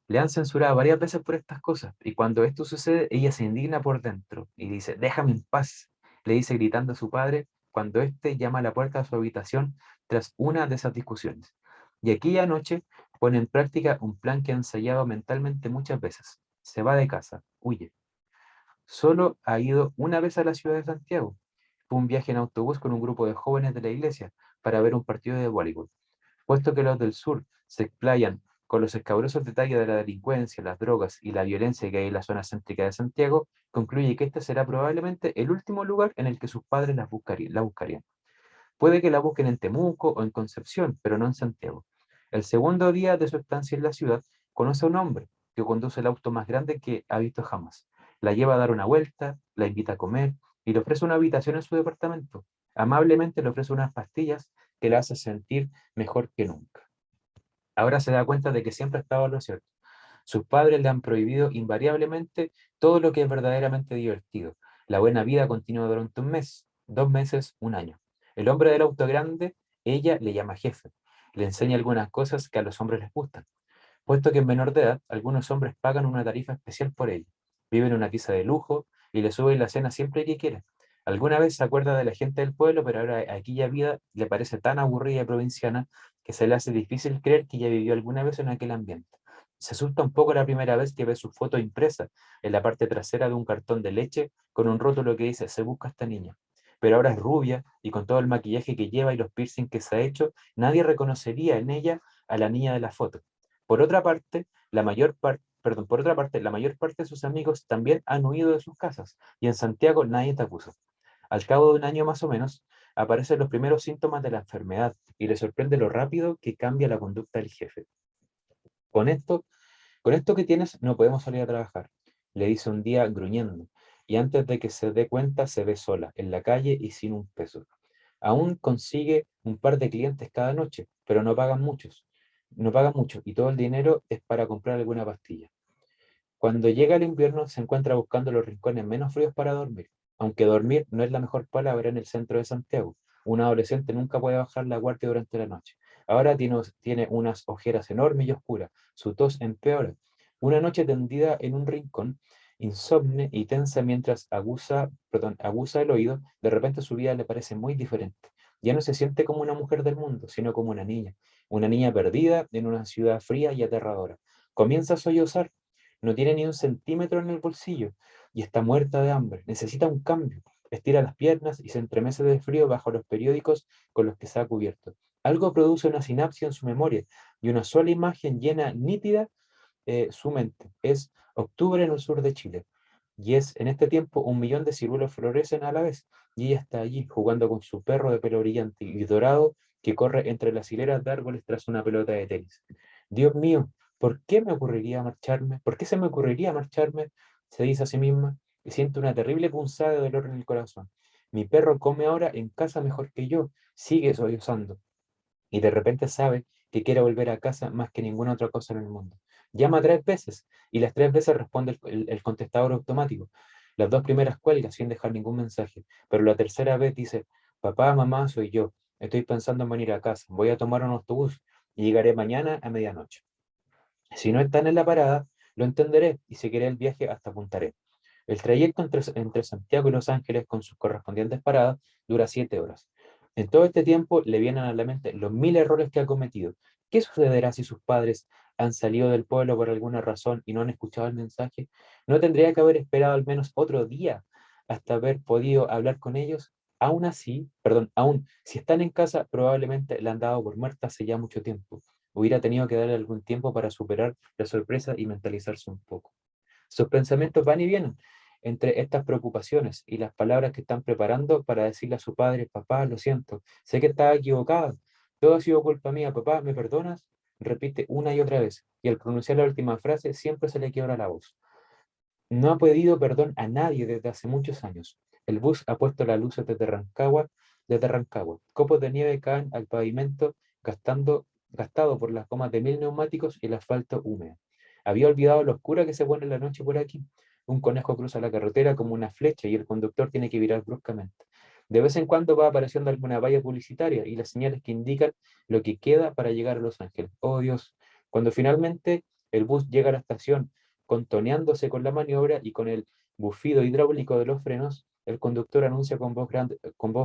Le han censurado varias veces por estas cosas, y cuando esto sucede, ella se indigna por dentro y dice, déjame en paz. le dice gritando a su padre cuando éste llama a la puerta de su habitación tras una de esas discusiones. Y aquella noche pone en práctica un plan que ha ensayado mentalmente muchas veces. Se va de casa, huye. Solo ha ido una vez a la ciudad de Santiago. Fue un viaje en autobús con un grupo de jóvenes de la iglesia para ver un partido de voleibol. Puesto que los del sur se explayan con los escabrosos detalles de la delincuencia, las drogas y la violencia que hay en la zona céntrica de Santiago, concluye que este será probablemente el último lugar en el que sus padres la buscarían. Puede que la busquen en Temuco o en Concepción, pero no en Santiago. El segundo día de su estancia en la ciudad, conoce a un hombre que conduce el auto más grande que ha visto jamás. La lleva a dar una vuelta, la invita a comer y le ofrece una habitación en su departamento. Amablemente le ofrece unas pastillas que la hace sentir mejor que nunca. Ahora se da cuenta de que siempre ha estado a lo cierto. Sus padres le han prohibido invariablemente todo lo que es verdaderamente divertido. La buena vida continúa durante un mes, 2 meses, un año. El hombre del auto grande, ella le llama jefe. Le enseña algunas cosas que a los hombres les gustan. Puesto que es menor de edad, algunos hombres pagan una tarifa especial por ella. Viven en una pieza de lujo y le suben la cena siempre que quiere. Alguna vez se acuerda de la gente del pueblo, pero ahora aquella vida le parece tan aburrida y provinciana que se le hace difícil creer que ella vivió alguna vez en aquel ambiente. Se asusta un poco la primera vez que ve su foto impresa en la parte trasera de un cartón de leche con un rótulo que dice "Se busca esta niña". Pero ahora es rubia y con todo el maquillaje que lleva y los piercing que se ha hecho, nadie reconocería en ella a la niña de la foto. Por otra parte, la mayor parte de sus amigos también han huido de sus casas y en Santiago nadie te acusa. Al cabo de un año más o menos, aparecen los primeros síntomas de la enfermedad y le sorprende lo rápido que cambia la conducta del jefe. Con esto, con esto que tienes no podemos salir a trabajar, le dice un día gruñendo, y antes de que se dé cuenta se ve sola, en la calle y sin un peso. Aún consigue un par de clientes cada noche, pero no pagan mucho, y todo el dinero es para comprar alguna pastilla. Cuando llega el invierno se encuentra buscando los rincones menos fríos para dormir, aunque dormir no es la mejor palabra en el centro de Santiago. Un adolescente nunca puede bajar la guardia durante la noche. Ahora tiene unas ojeras enormes y oscuras, su tos empeora. Una noche tendida en un rincón, insomne y tensa mientras aguza el oído, de repente su vida le parece muy diferente. Ya no se siente como una mujer del mundo, sino como una niña perdida en una ciudad fría y aterradora. Comienza a sollozar, no tiene ni un centímetro en el bolsillo y está muerta de hambre. Necesita un cambio. Estira las piernas y se entremece de frío bajo los periódicos con los que se ha cubierto. Algo produce una sinapsis en su memoria y una sola imagen llena nítida su mente. Es octubre en el sur de Chile. Y es en este tiempo 1 millón de ciruelos florecen a la vez. Y ella está allí jugando con su perro de pelo brillante y dorado que corre entre las hileras de árboles tras una pelota de tenis. Dios mío, ¿por qué me ocurriría marcharme? ¿Por qué se me ocurriría marcharme? Se dice a sí misma y siente una terrible punzada de dolor en el corazón. Mi perro come ahora en casa mejor que yo. Sigue sollozando y de repente sabe que quiere volver a casa más que ninguna otra cosa en el mundo. Llama 3 veces y las 3 veces responde el contestador automático. Las dos primeras cuelga sin dejar ningún mensaje, pero la tercera vez dice, papá, mamá, soy yo. Estoy pensando en venir a casa. Voy a tomar un autobús y llegaré mañana a medianoche. Si no están en la parada, lo entenderé y seguiré el viaje hasta Punta Arenas. El trayecto entre Santiago y Los Ángeles con sus correspondientes paradas dura 7 horas. En todo este tiempo le vienen a la mente los 1000 errores que ha cometido. ¿Qué sucederá si sus padres han salido del pueblo por alguna razón y no han escuchado el mensaje? ¿No tendría que haber esperado al menos otro día hasta haber podido hablar con ellos? Aún así, perdón, aún si están en casa, probablemente la han dado por muerta hace ya mucho tiempo. Hubiera tenido que darle algún tiempo para superar la sorpresa y mentalizarse un poco. Sus pensamientos van y vienen entre estas preocupaciones y las palabras que están preparando para decirle a su padre, papá, lo siento, sé que estaba equivocada, todo ha sido culpa mía, papá, ¿me perdonas? Repite una y otra vez, y al pronunciar la última frase siempre se le quiebra la voz. No ha pedido perdón a nadie desde hace muchos años. El bus ha puesto las luces desde Rancagua. Copos de nieve caen al pavimento gastado por las gomas de 1000 neumáticos y el asfalto húmedo. Había olvidado lo oscura que se pone la noche por aquí. Un conejo cruza la carretera como una flecha y el conductor tiene que virar bruscamente. De vez en cuando va apareciendo alguna valla publicitaria y las señales que indican lo que queda para llegar a Los Ángeles. Oh Dios, cuando finalmente el bus llega a la estación, contoneándose con la maniobra y con el bufido hidráulico de los frenos, El conductor anuncia con voz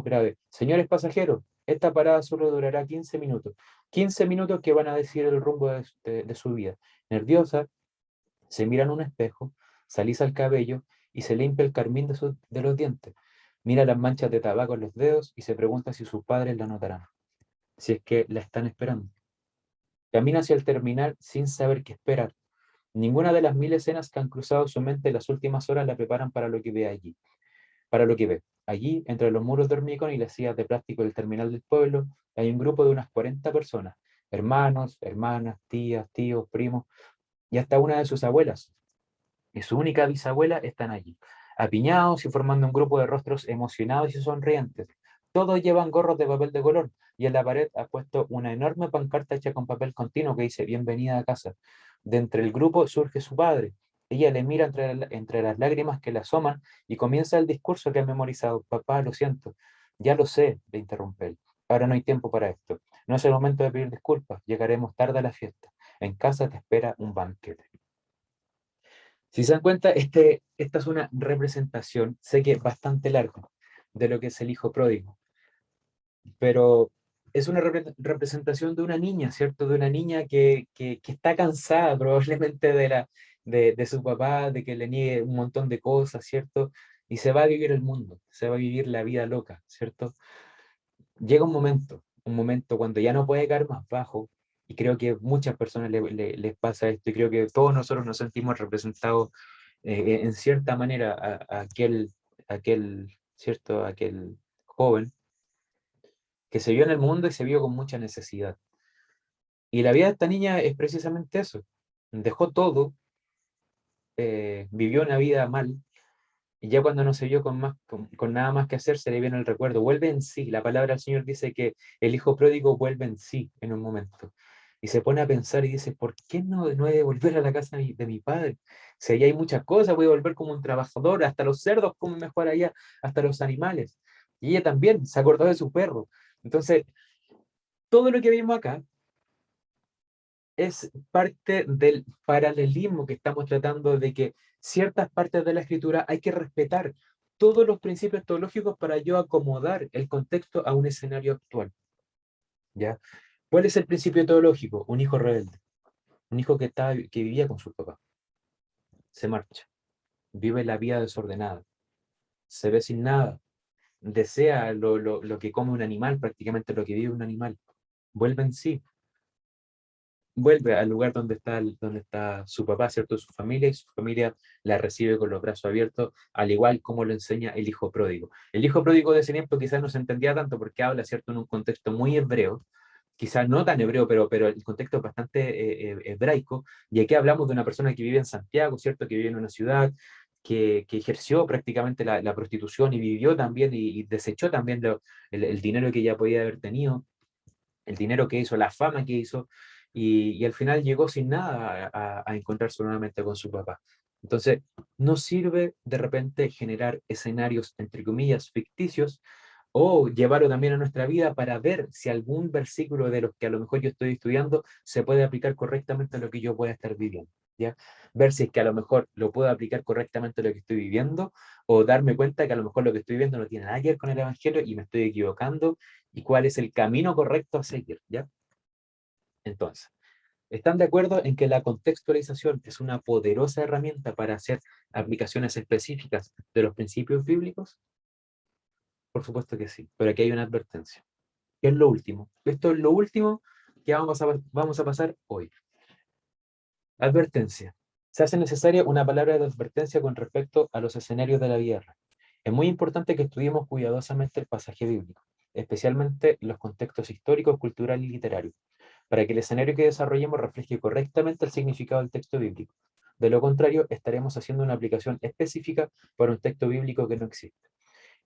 grave: señores pasajeros, esta parada solo durará 15 minutos. 15 minutos que van a decidir el rumbo de su vida. Nerviosa, se mira en un espejo, se alisa el cabello y se limpia el carmín de los dientes. Mira las manchas de tabaco en los dedos y se pregunta si sus padres la notarán, si es que la están esperando. Camina hacia el terminal sin saber qué esperar. Ninguna de las 1000 escenas que han cruzado su mente en las últimas horas la preparan para lo que ve allí. Para lo que ve. Allí, entre los muros de hormigón y las sillas de plástico del terminal del pueblo, hay un grupo de unas 40 personas, hermanos, hermanas, tías, tíos, primos, y hasta una de sus abuelas y su única bisabuela están allí, apiñados y formando un grupo de rostros emocionados y sonrientes. Todos llevan gorros de papel de color, y en la pared ha puesto una enorme pancarta hecha con papel continuo que dice: bienvenida a casa. De entre el grupo surge su padre. Ella le mira entre las lágrimas que le asoman y comienza el discurso que ha memorizado. Papá, lo siento. Ya lo sé, le interrumpe él. Ahora no hay tiempo para esto. No es el momento de pedir disculpas. Llegaremos tarde a la fiesta. En casa te espera un banquete. Si se dan cuenta, esta es una representación, sé que bastante larga, de lo que es el hijo pródigo, pero es una representación de una niña, ¿cierto? De una niña que está cansada probablemente de su papá, de que le niegue un montón de cosas, ¿cierto? Y se va a vivir el mundo, se va a vivir la vida loca, ¿cierto? Llega un momento cuando ya no puede caer más bajo, y creo que muchas personas les pasa esto, y creo que todos nosotros nos sentimos representados en cierta manera a ¿cierto? Aquel joven que se vio en el mundo y se vio con mucha necesidad. Y la vida de esta niña es precisamente eso. Dejó todo, vivió una vida mal, y ya cuando no se vio con nada más que hacer, se le viene el recuerdo. Vuelve en sí. La palabra del Señor dice que el hijo pródigo vuelve en sí en un momento. Y se pone a pensar y dice: ¿por qué no he de volver a la casa de mi padre? Si allá hay muchas cosas, voy a volver como un trabajador, hasta los cerdos comen mejor allá, hasta los animales. Y ella también se acordó de su perro. Entonces, todo lo que vimos acá es parte del paralelismo que estamos tratando, de que ciertas partes de la escritura hay que respetar todos los principios teológicos para yo acomodar el contexto a un escenario actual. ¿Ya? ¿Cuál es el principio teológico? Un hijo rebelde, un hijo que vivía con su papá, se marcha, vive la vida desordenada, se ve sin nada, desea lo que come un animal, prácticamente lo que vive un animal, vuelve en sí, vuelve al lugar donde está su papá, ¿cierto? Su familia, y su familia la recibe con los brazos abiertos, al igual como lo enseña el hijo pródigo. El hijo pródigo de ese tiempo quizás no se entendía tanto porque habla, ¿cierto?, en un contexto muy hebreo, quizás no tan hebreo, pero el contexto es bastante hebraico, y aquí hablamos de una persona que vive en Santiago, ¿cierto?, que vive en una ciudad, que ejerció prácticamente la prostitución y vivió también y desechó también el dinero que ya podía haber tenido, el dinero que hizo, la fama que hizo, y al final llegó sin nada a encontrarse nuevamente con su papá. Entonces, no sirve de repente generar escenarios, entre comillas, ficticios, o llevarlo también a nuestra vida para ver si algún versículo de los que a lo mejor yo estoy estudiando se puede aplicar correctamente a lo que yo pueda estar viviendo, ¿ya? Ver si es que a lo mejor lo puedo aplicar correctamente a lo que estoy viviendo, o darme cuenta que a lo mejor lo que estoy viviendo no tiene nada que ver con el Evangelio y me estoy equivocando, y cuál es el camino correcto a seguir, ¿ya? Entonces, ¿están de acuerdo en que la contextualización es una poderosa herramienta para hacer aplicaciones específicas de los principios bíblicos? Por supuesto que sí, pero aquí hay una advertencia. ¿Qué es lo último? Esto es lo último que vamos a pasar hoy. Advertencia. Se hace necesaria una palabra de advertencia con respecto a los escenarios de la vida real. Es muy importante que estudiemos cuidadosamente el pasaje bíblico, especialmente los contextos históricos, culturales y literarios, para que el escenario que desarrollemos refleje correctamente el significado del texto bíblico. De lo contrario, estaremos haciendo una aplicación específica para un texto bíblico que no existe.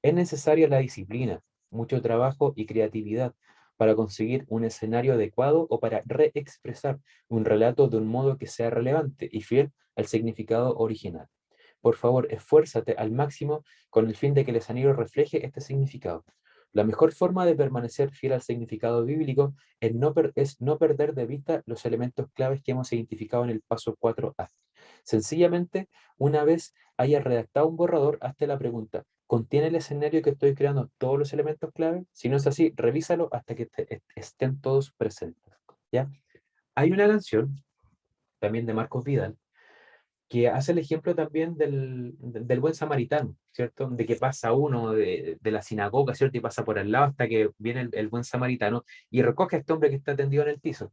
Es necesaria la disciplina, mucho trabajo y creatividad para conseguir un escenario adecuado o para reexpresar un relato de un modo que sea relevante y fiel al significado original. Por favor, esfuérzate al máximo con el fin de que el escenario refleje este significado. La mejor forma de permanecer fiel al significado bíblico es no perder de vista los elementos claves que hemos identificado en el paso 4A. Sencillamente, una vez hayas redactado un borrador, hazte la pregunta: ¿contiene el escenario que estoy creando todos los elementos clave? Si no es así, revísalo hasta que estén todos presentes, ¿ya? Hay una canción, también de Marcos Vidal, que hace el ejemplo también del buen samaritano, ¿cierto? De que pasa uno de la sinagoga, ¿cierto? Y pasa por al lado hasta que viene el buen samaritano y recoge a este hombre que está tendido en el piso.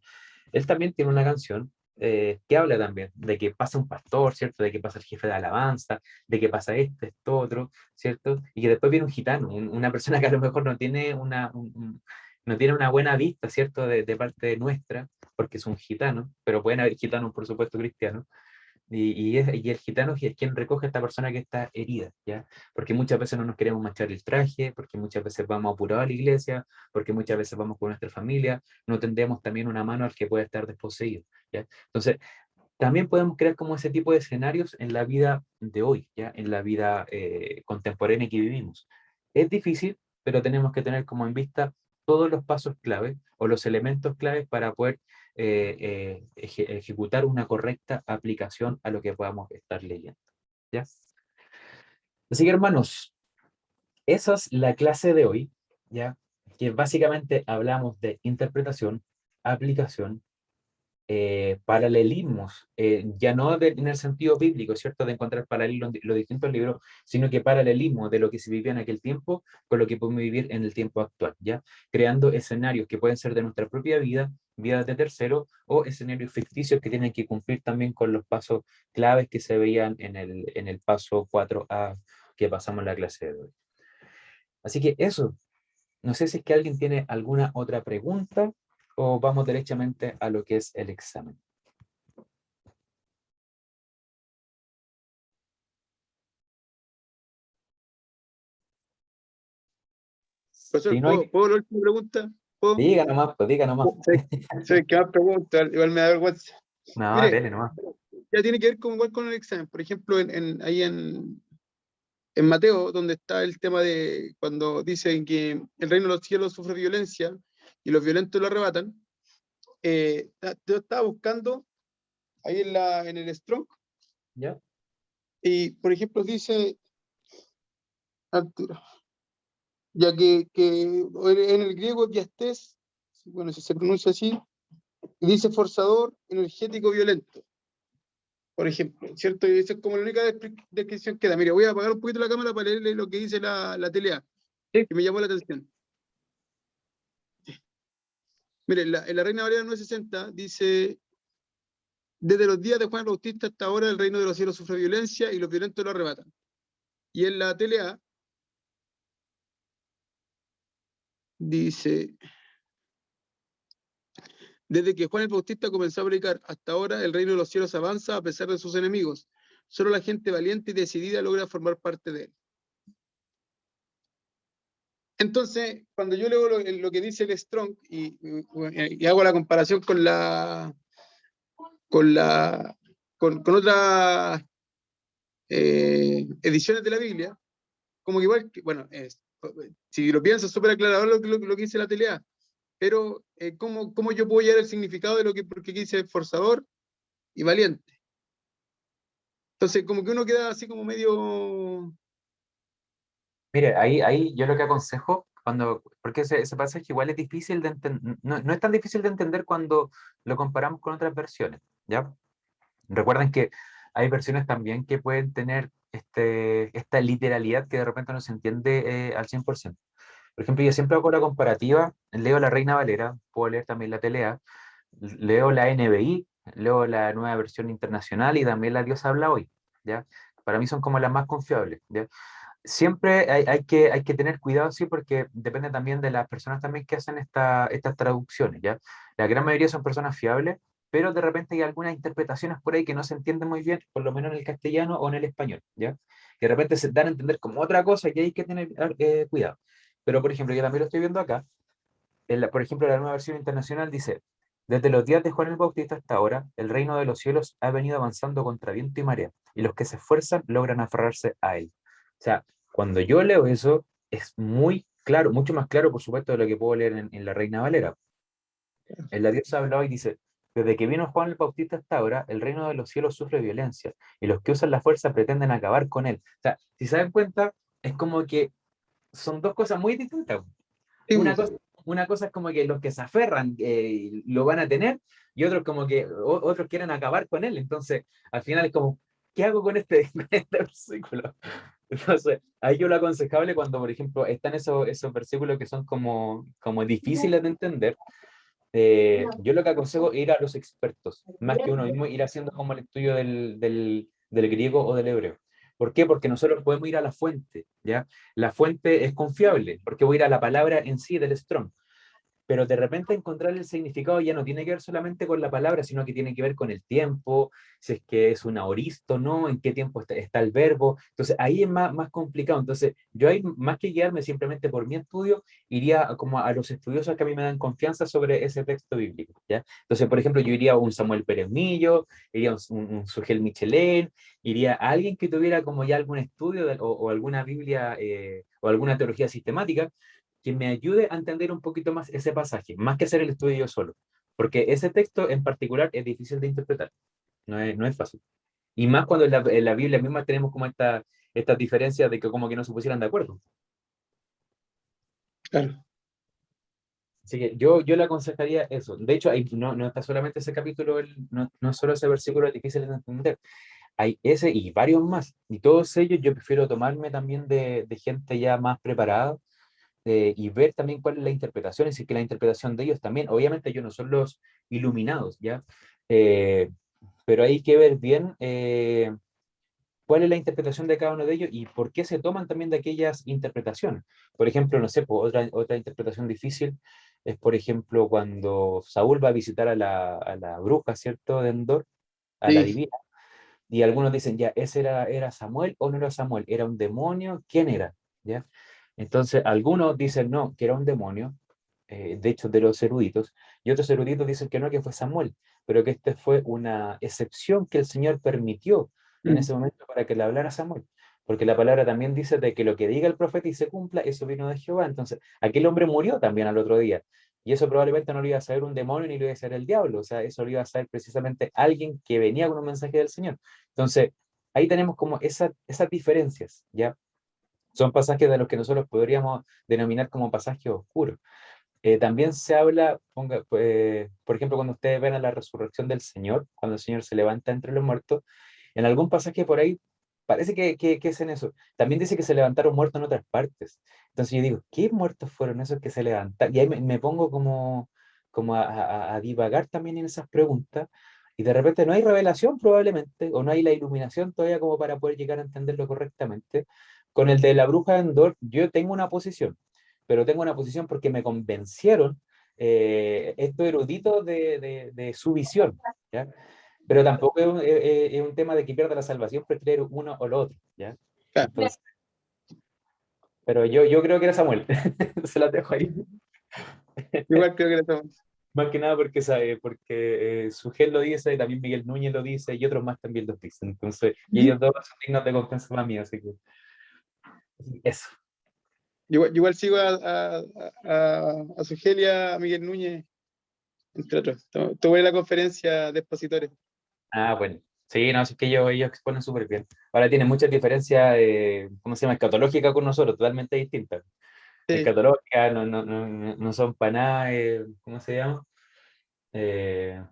Él también tiene una canción que habla también de que pasa un pastor, ¿cierto? De que pasa el jefe de alabanza, de que pasa esto, otro, ¿cierto? Y que después viene un gitano, una persona que a lo mejor no tiene no tiene una buena vista, ¿cierto? De parte nuestra, porque es un gitano, pero pueden haber gitanos, por supuesto, cristianos, y el gitano es quien recoge a esta persona que está herida, ¿ya? Porque muchas veces no nos queremos manchar el traje, porque muchas veces vamos apurados a la iglesia, porque muchas veces vamos con nuestra familia, no tendemos también una mano al que puede estar desposeído, ¿ya? Entonces, también podemos crear como ese tipo de escenarios en la vida de hoy, ¿ya? En la vida contemporánea que vivimos. Es difícil, pero tenemos que tener como en vista todos los pasos clave o los elementos claves para poder ejecutar una correcta aplicación a lo que podamos estar leyendo, ¿ya? Así que, hermanos, esa es la clase de hoy, ¿ya? Que básicamente hablamos de interpretación, aplicación, paralelismos, ya no en el sentido bíblico, ¿cierto? De encontrar paralelos en los distintos libros, sino que paralelismo de lo que se vivía en aquel tiempo con lo que podemos vivir en el tiempo actual, ¿ya? Creando escenarios que pueden ser de nuestra propia vida, vidas de terceros, o escenarios ficticios que tienen que cumplir también con los pasos claves que se veían en el paso 4A que pasamos en la clase de hoy. Así que eso, no sé si es que alguien tiene alguna otra pregunta o vamos derechamente a lo que es el examen. Profesor, Si no hay, ¿puedo la última pregunta? ¿Puedo? diga nomás, pues diga nomás. Sé que más preguntas, igual me da vergüenza. No, Mire, dele nomás. ya tiene que ver igual con el examen. Por ejemplo, ahí en Mateo, donde está el tema de cuando dicen que el reino de los cielos sufre violencia y los violentos lo arrebatan. Yo estaba buscando ahí en el Strong, ¿Ya? y por ejemplo dice, Arturo, ya que en el griego diastés, bueno, si se pronuncia así, dice forzador, energético, violento, por ejemplo, ¿cierto? Y esa es como la única descripción que da. Mire, voy a apagar un poquito la cámara para leerle lo que dice la TLA, Sí. que me llamó la atención. Mire, en la Reina Valera 960 dice: desde los días de Juan el Bautista hasta ahora el reino de los cielos sufre violencia y los violentos lo arrebatan. Y en la TLA dice: desde que Juan el Bautista comenzó a predicar hasta ahora el reino de los cielos avanza a pesar de sus enemigos. Solo la gente valiente y decidida logra formar parte de él. Entonces, cuando yo leo lo que dice el Strong y hago la comparación con otras ediciones de la Biblia, como que igual, bueno, si lo piensas, súper aclarador lo que dice la TLA, pero ¿cómo yo puedo hallar el significado de porque dice forzador y valiente? Entonces, como que uno queda así como medio... Mire, ahí yo lo que aconsejo, porque ese pasaje igual es difícil de entender, no es tan difícil de entender cuando lo comparamos con otras versiones, ¿ya? Recuerden que hay versiones también que pueden tener esta literalidad que de repente no se entiende al 100%. Por ejemplo, yo siempre hago la comparativa, leo la Reina Valera, puedo leer también la TLA, leo la NBI, leo la nueva versión internacional y también la Dios habla hoy, ¿ya? Para mí son como las más confiables, ¿ya? Siempre hay que tener cuidado, sí, porque depende también de las personas también que hacen estas traducciones, ¿ya? La gran mayoría son personas fiables, pero de repente hay algunas interpretaciones por ahí que no se entienden muy bien, por lo menos en el castellano o en el español, ¿ya? Que de repente se dan a entender como otra cosa y hay que tener cuidado. Pero, por ejemplo, yo también lo estoy viendo acá, por ejemplo, la nueva versión internacional dice: desde los días de Juan el Bautista hasta ahora, el reino de los cielos ha venido avanzando contra viento y marea, y los que se esfuerzan logran aferrarse a él. O sea, cuando yo leo eso, es muy claro, mucho más claro, por supuesto, de lo que puedo leer en la Reina Valera. En la Diosa habla y dice: desde que vino Juan el Bautista hasta ahora, el reino de los cielos sufre violencia, y los que usan la fuerza pretenden acabar con él. O sea, si se dan cuenta, es como que son dos cosas muy distintas. Sí, Una pues. cosa, una cosa es como que los que se aferran lo van a tener y otros como que otros quieren acabar con él. Entonces, al final es como, ¿qué hago con este, con este versículo? Entonces, ahí yo lo aconsejable cuando, por ejemplo, están esos versículos que son como difíciles de entender, yo lo que aconsejo es ir a los expertos, más que uno mismo, ir haciendo como el estudio del griego o del hebreo. ¿Por qué? Porque nosotros podemos ir a la fuente, ¿ya? La fuente es confiable, porque voy a ir a la palabra en sí del Strong, pero de repente encontrar el significado ya no tiene que ver solamente con la palabra, sino que tiene que ver con el tiempo, si es que es una aoristo, ¿no? En qué tiempo está el verbo. Entonces ahí es más complicado. Entonces yo ahí, más que guiarme simplemente por mi estudio, iría como a los estudiosos que a mí me dan confianza sobre ese texto bíblico, ¿ya? Entonces, por ejemplo, yo iría a un Samuel Pérez Millo, iría a un Sugel Michelén, iría a alguien que tuviera como ya algún estudio o alguna Biblia o alguna teología sistemática que me ayude a entender un poquito más ese pasaje, más que hacer el estudio yo solo, porque ese texto en particular es difícil de interpretar, no es fácil. Y más cuando en la Biblia misma tenemos como estas diferencias de que como que no se pusieran de acuerdo. Claro. Así que yo le aconsejaría eso. De hecho, ahí no está solamente ese capítulo, no solo ese versículo es difícil de entender, hay ese y varios más. Y todos ellos yo prefiero tomarme también de gente ya más preparada y ver también cuál es la interpretación, es decir, que la interpretación de ellos también, obviamente ellos no son los iluminados, ¿ya? Eh, pero hay que ver bien cuál es la interpretación de cada uno de ellos y por qué se toman también de aquellas interpretaciones. Por ejemplo, no sé, pues, otra interpretación difícil es, por ejemplo, cuando Saúl va a visitar a la bruja, ¿cierto? De Endor, a la Sí. divina, y algunos dicen, ya, ¿ese era Samuel o no era Samuel? ¿Era un demonio? ¿Quién era? ¿Ya? Entonces, algunos dicen no, que era un demonio, de hecho, de los eruditos, y otros eruditos dicen que no, que fue Samuel, pero que esta fue una excepción que el Señor permitió en Mm. ese momento para que le hablara Samuel. Porque la palabra también dice de que lo que diga el profeta y se cumpla, eso vino de Jehová. Entonces, aquel hombre murió también al otro día. Y eso probablemente no lo iba a saber un demonio ni lo iba a saber el diablo. O sea, eso lo iba a saber precisamente alguien que venía con un mensaje del Señor. Entonces, ahí tenemos como esas diferencias, ¿ya? Son pasajes de los que nosotros podríamos denominar como pasajes oscuros. También se habla, por ejemplo, cuando ustedes ven a la resurrección del Señor, cuando el Señor se levanta entre los muertos, en algún pasaje por ahí parece que es en eso. También dice que se levantaron muertos en otras partes. Entonces yo digo, ¿qué muertos fueron esos que se levantaron? Y ahí me pongo como a divagar también en esas preguntas. Y de repente no hay revelación probablemente, o no hay la iluminación todavía como para poder llegar a entenderlo correctamente. Con el de la bruja de Endor, yo tengo una posición, pero tengo una posición porque me convencieron estos eruditos de su visión, ¿ya? Pero tampoco es un tema de que pierda la salvación por creer uno o lo otro, ¿ya? Claro. Entonces, pero yo creo que era Samuel, se las dejo ahí. Igual creo que lo estamos. Más que nada porque, sabe, porque Sugel lo dice, y también Miguel Núñez lo dice, y otros más también lo dicen. Entonces, y ellos dos son dignos de confianza para mí, así que eso. Igual sigo a Sugelia, a Miguel Núñez, entre otros. Tuve la conferencia de expositores. Ah, bueno. Sí, no, es que ellos exponen súper bien. Ahora tienen muchas diferencias, ¿cómo se llama? Escatológicas con nosotros, totalmente distintas. Sí. Escatológicas, no son para nada, ¿cómo se llama? Eh,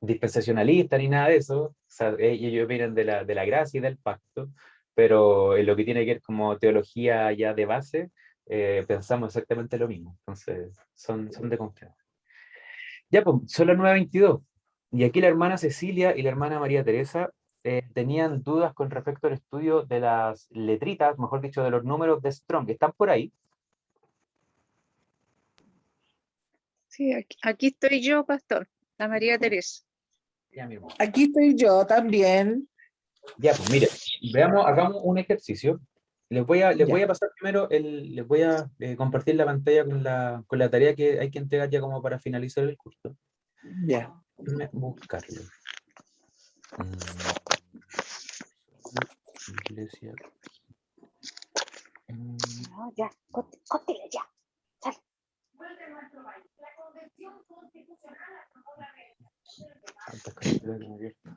Dispensacionalistas ni nada de eso. O sea, ellos vienen de la gracia y del pacto, pero en lo que tiene que ver como teología ya de base, pensamos exactamente lo mismo. Entonces, son de confianza. Ya, pues, son las 9:22. Y aquí la hermana Cecilia y la hermana María Teresa tenían dudas con respecto al estudio de las letritas, mejor dicho, de los números de Strong. ¿Están por ahí? Sí, aquí estoy yo, pastor, la María Teresa. Ya, mi hermano. Aquí estoy yo también. Ya, pues mire, veamos, hagamos un ejercicio. Les voy a Ya, pasar primero, les voy a compartir la pantalla con la tarea que hay que entregar ya como para finalizar el curso. ya. Déjenme buscarlo. Iglesia. No, ya, cótele ya. Sal. Tantas carpetas que me he abierto.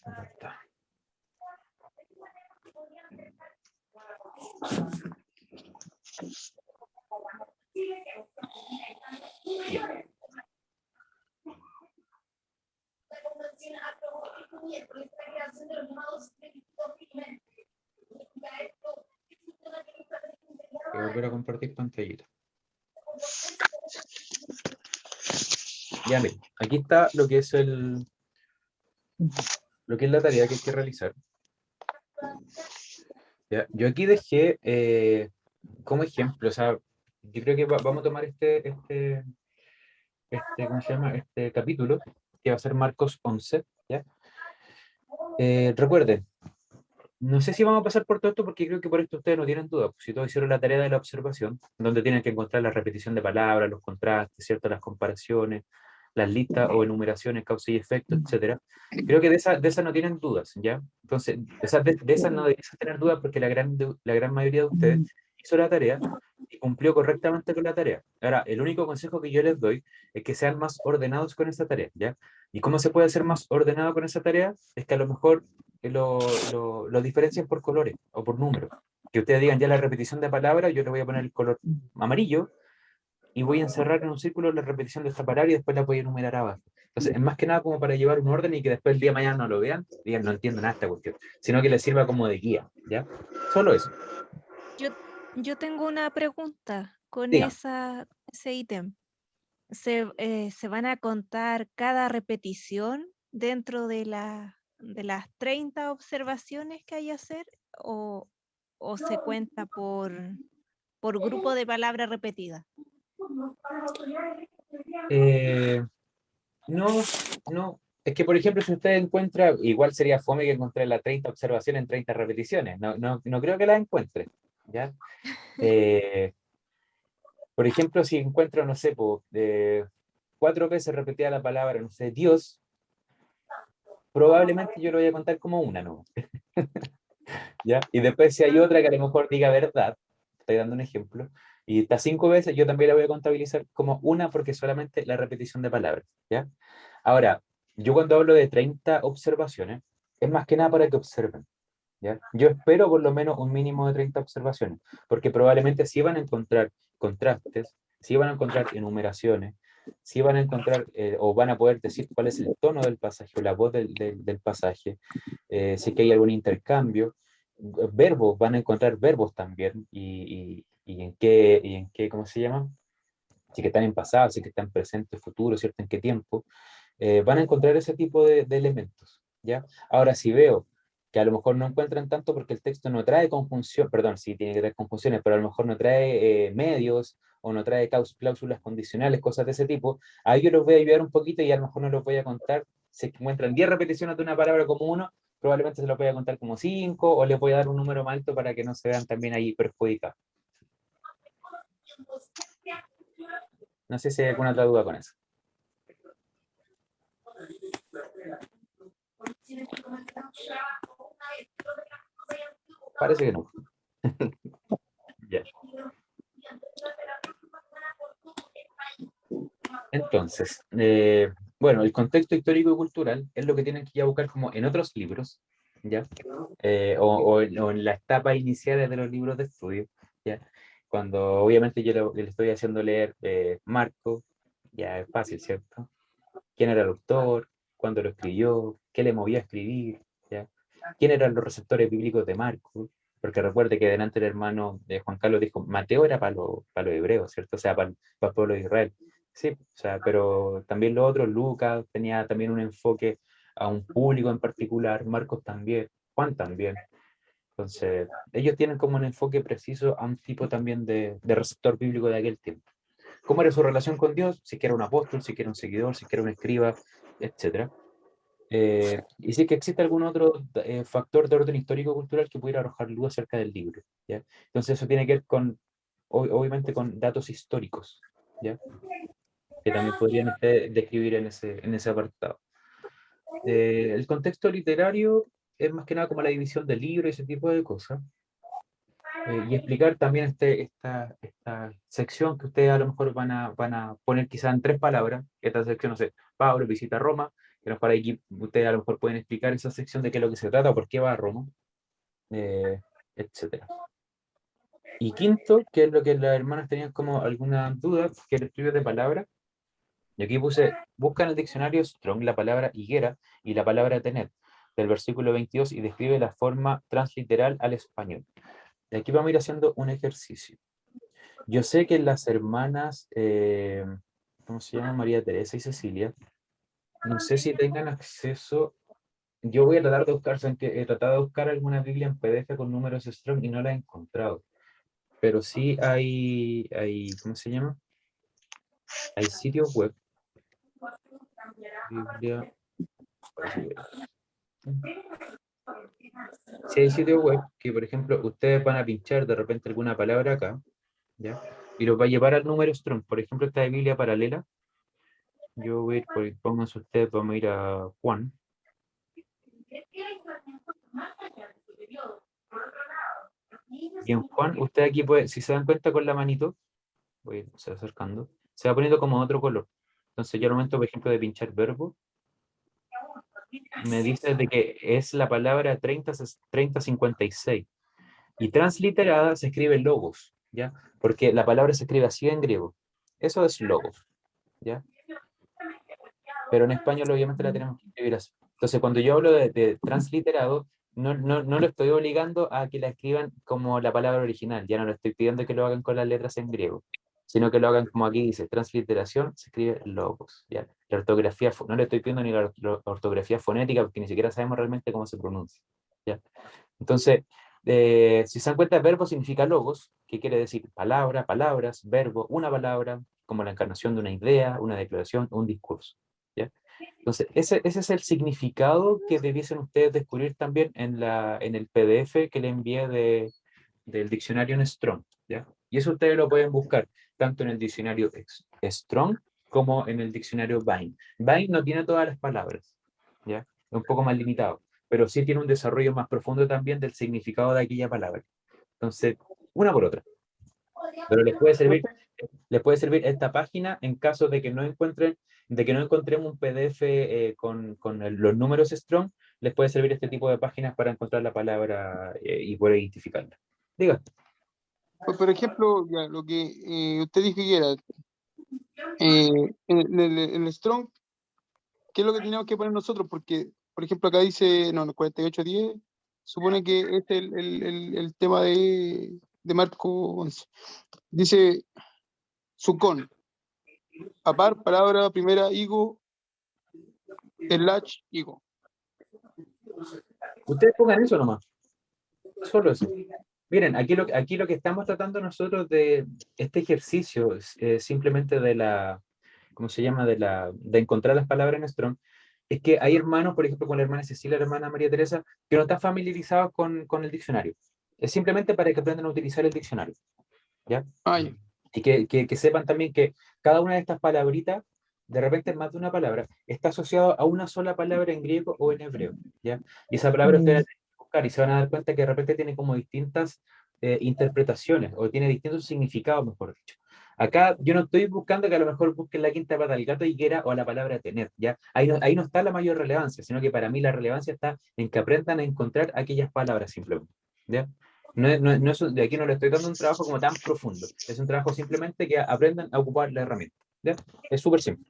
Acá está. Bien. Voy a volver a compartir pantallita. Ya miren, aquí está lo que es la tarea que hay que realizar. Ya, yo aquí dejé como ejemplo, o sea, yo creo que vamos a tomar ¿cómo se llama? Este capítulo, que va a ser Marcos 11, ¿ya? Recuerden, no sé si vamos a pasar por todo esto porque creo que por esto ustedes no tienen duda. Si todos hicieron la tarea de la observación, donde tienen que encontrar la repetición de palabras, los contrastes, ¿cierto? Las comparaciones, las listas o enumeraciones, causa y efecto, etcétera. Creo que de esa no tienen dudas, ¿ya? Entonces, de esas no deberían tener dudas porque la gran mayoría de ustedes hizo la tarea y cumplió correctamente con la tarea. Ahora, el único consejo que yo les doy es que sean más ordenados con esa tarea, ¿ya? ¿Y cómo se puede ser más ordenado con esa tarea? Es que a lo mejor lo diferencien por colores o por números. Que ustedes digan ya la repetición de palabras, yo le voy a poner el color amarillo y voy a encerrar en un círculo la repetición de esta palabra y después la voy a enumerar abajo. Entonces, es más que nada como para llevar un orden y que después el día de mañana no lo vean, digan, no entiendo nada de esta cuestión, sino que les sirva como de guía, ¿ya? Solo eso. Yo tengo una pregunta con Digan. ese ítem. ¿Se van a contar cada repetición dentro de las 30 observaciones que hay que hacer o se cuenta por grupo de palabras repetidas? No. Es que, por ejemplo, si usted encuentra, igual sería fome que encontré las 30 observaciones en 30 repeticiones. No creo que las encuentre, ¿ya? Por ejemplo, si encuentro, no sé, 4 veces repetida la palabra, no sé, Dios, probablemente yo lo voy a contar como una, ¿no? ¿Ya? Y después si hay otra que a lo mejor diga verdad, estoy dando un ejemplo, y está 5 veces, yo también la voy a contabilizar como una porque solamente la repetición de palabras, ¿ya? Ahora, yo cuando hablo de 30 observaciones, es más que nada para que observen, ¿ya? Yo espero por lo menos un mínimo de 30 observaciones, porque probablemente sí van a encontrar contrastes, sí van a encontrar enumeraciones, sí van a encontrar o van a poder decir cuál es el tono del pasaje o la voz del pasaje, si es que hay algún intercambio, verbos, van a encontrar verbos también, y en qué, ¿cómo se llama? Si que están en pasado, si que están presente, futuro, ¿cierto? En qué tiempo, van a encontrar ese tipo de elementos, ¿ya? Ahora, si veo que a lo mejor no encuentran tanto porque el texto no trae conjunción, perdón, sí tiene que traer conjunciones, pero a lo mejor no trae medios o no trae cláusulas condicionales, cosas de ese tipo, ahí yo los voy a ayudar un poquito y a lo mejor no los voy a contar. Si encuentran 10 repeticiones de una palabra como uno, probablemente se los voy a contar como 5 o les voy a dar un número más alto para que no se vean también ahí perjudicados. No sé si hay alguna otra duda con eso. Parece que no. Ya. Entonces, bueno, el contexto histórico y cultural es lo que tienen que ya buscar como en otros libros, ¿ya? O en las etapas iniciales de los libros de estudio, ¿ya? Cuando obviamente yo le estoy haciendo leer Marco, ya es fácil, ¿cierto? ¿Quién era el autor? ¿Cuándo lo escribió? ¿Qué le movía a escribir? ¿Ya? ¿Quién eran los receptores bíblicos de Marco? Porque recuerde que delante el hermano de Juan Carlos dijo, Mateo era para los hebreos, ¿cierto? O sea, para el pueblo de Israel. Sí, o sea, pero también los otros, Lucas tenía también un enfoque a un público en particular, Marcos también, Juan también. Entonces, ellos tienen como un enfoque preciso a un tipo también de receptor bíblico de aquel tiempo. ¿Cómo era su relación con Dios? Si que era un apóstol, si que era un seguidor, si que era un escriba, etc. Y si que existe algún otro factor de orden histórico-cultural que pudiera arrojar luz acerca del libro, ¿ya? Entonces eso tiene que ver con, obviamente, con datos históricos, ¿ya? Que también podrían describir en ese apartado. El contexto literario es más que nada como la división del libro y ese tipo de cosas. Y explicar también esta sección que ustedes a lo mejor van a poner quizá en 3 palabras. Esta sección, no sé, Pablo visita Roma, que nos para aquí ustedes a lo mejor pueden explicar esa sección de qué es lo que se trata, por qué va a Roma, etcétera. Y quinto, que es lo que las hermanas tenían como alguna duda, que el estudio de palabras. Y aquí puse, busca en el diccionario Strong la palabra higuera y la palabra tener, del versículo 22, y describe la forma transliteral al español. Y aquí vamos a ir haciendo un ejercicio. Yo sé que las hermanas, ¿cómo se llama? María Teresa y Cecilia, no sé si tengan acceso. Yo voy a tratar de buscar, saben que he tratado de buscar alguna Biblia en PDF con números Strong y no la he encontrado. Pero sí ¿cómo se llama? Hay sitios web, Biblia, si hay sitios web que, por ejemplo, ustedes van a pinchar de repente alguna palabra acá, ¿ya? Y los va a llevar al número Strong. Por ejemplo, esta de Biblia paralela, yo voy a ir, pónganse ustedes, vamos a ir a Juan. Y en Juan, usted aquí puede, si se dan cuenta con la manito, voy a ir acercando, se va poniendo como otro color. Entonces yo al momento, por ejemplo, de pinchar verbo, me dice de que es la palabra 3056. Y transliterada se escribe logos, ¿ya? Porque la palabra se escribe así en griego. Eso es logos, ¿ya? Pero en español obviamente la tenemos que escribir así. Entonces cuando yo hablo de transliterado, no lo estoy obligando a que la escriban como la palabra original, ya no lo estoy pidiendo que lo hagan con las letras en griego, sino que lo hagan como aquí dice, transliteración, se escribe logos, ¿ya? La ortografía, no le estoy pidiendo ni la ortografía fonética, porque ni siquiera sabemos realmente cómo se pronuncia, ¿ya? Entonces, si se dan cuenta, verbo significa logos, que quiere decir palabra, palabras, verbo, una palabra, como la encarnación de una idea, una declaración, un discurso, ¿ya? Entonces, ese es el significado que debiesen ustedes descubrir también en el PDF que le envié del diccionario en Strong, ¿ya? Y eso ustedes lo pueden buscar tanto en el diccionario Strong como en el diccionario Vine. Vine no tiene todas las palabras, ¿ya? Es un poco más limitado, pero sí tiene un desarrollo más profundo también del significado de aquella palabra. Entonces, una por otra. Pero les puede servir esta página en caso de que no encontremos un PDF los números Strong, les puede servir este tipo de páginas para encontrar la palabra y poder identificarla. Diga. Pues, por ejemplo, ya, lo que usted dijo que era en el Strong, ¿qué es lo que teníamos que poner nosotros? Porque, por ejemplo, acá dice, no, 4810, supone que es el tema de Marco 11. Dice, Sucón, apar, palabra, primera, higo, slash, higo. Ustedes pongan eso nomás. Solo eso. Miren, aquí lo que estamos tratando nosotros de este ejercicio, simplemente ¿cómo se llama? De encontrar las palabras en Strong, es que hay hermanos, por ejemplo, con la hermana Cecilia, la hermana María Teresa, que no están familiarizados con el diccionario. Es simplemente para que aprendan a utilizar el diccionario, ¿ya? Ya. Y que sepan también que cada una de estas palabritas, de repente más de una palabra, está asociado a una sola palabra en griego o en hebreo, ¿ya? Y esa palabra ustedes la tienen que buscar y se van a dar cuenta que de repente tiene como distintas interpretaciones o tiene distintos significados, mejor dicho. Acá yo no estoy buscando que a lo mejor busquen la quinta pata del gato higuera o la palabra tener, ¿ya? Ahí no está la mayor relevancia, sino que para mí la relevancia está en que aprendan a encontrar aquellas palabras simplemente, ¿ya? De aquí no le estoy dando un trabajo como tan profundo. Es un trabajo simplemente que aprendan a ocupar la herramienta, ¿ya? Es súper simple.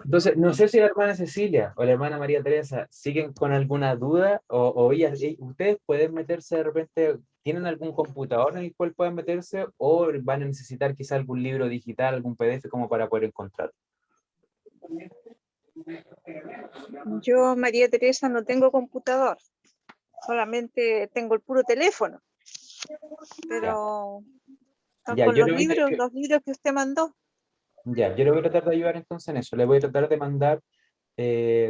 Entonces, no sé si la hermana Cecilia o la hermana María Teresa siguen con alguna duda o ustedes pueden meterse de repente, ¿tienen algún computador en el cual puedan meterse o van a necesitar quizá algún libro digital, algún PDF como para poder encontrar? Yo, María Teresa, no tengo computador, solamente tengo el puro teléfono, pero están Ya, con yo le voy a, los libros que usted mandó. ya, yo le voy a tratar de ayudar entonces en eso. Le voy a tratar de mandar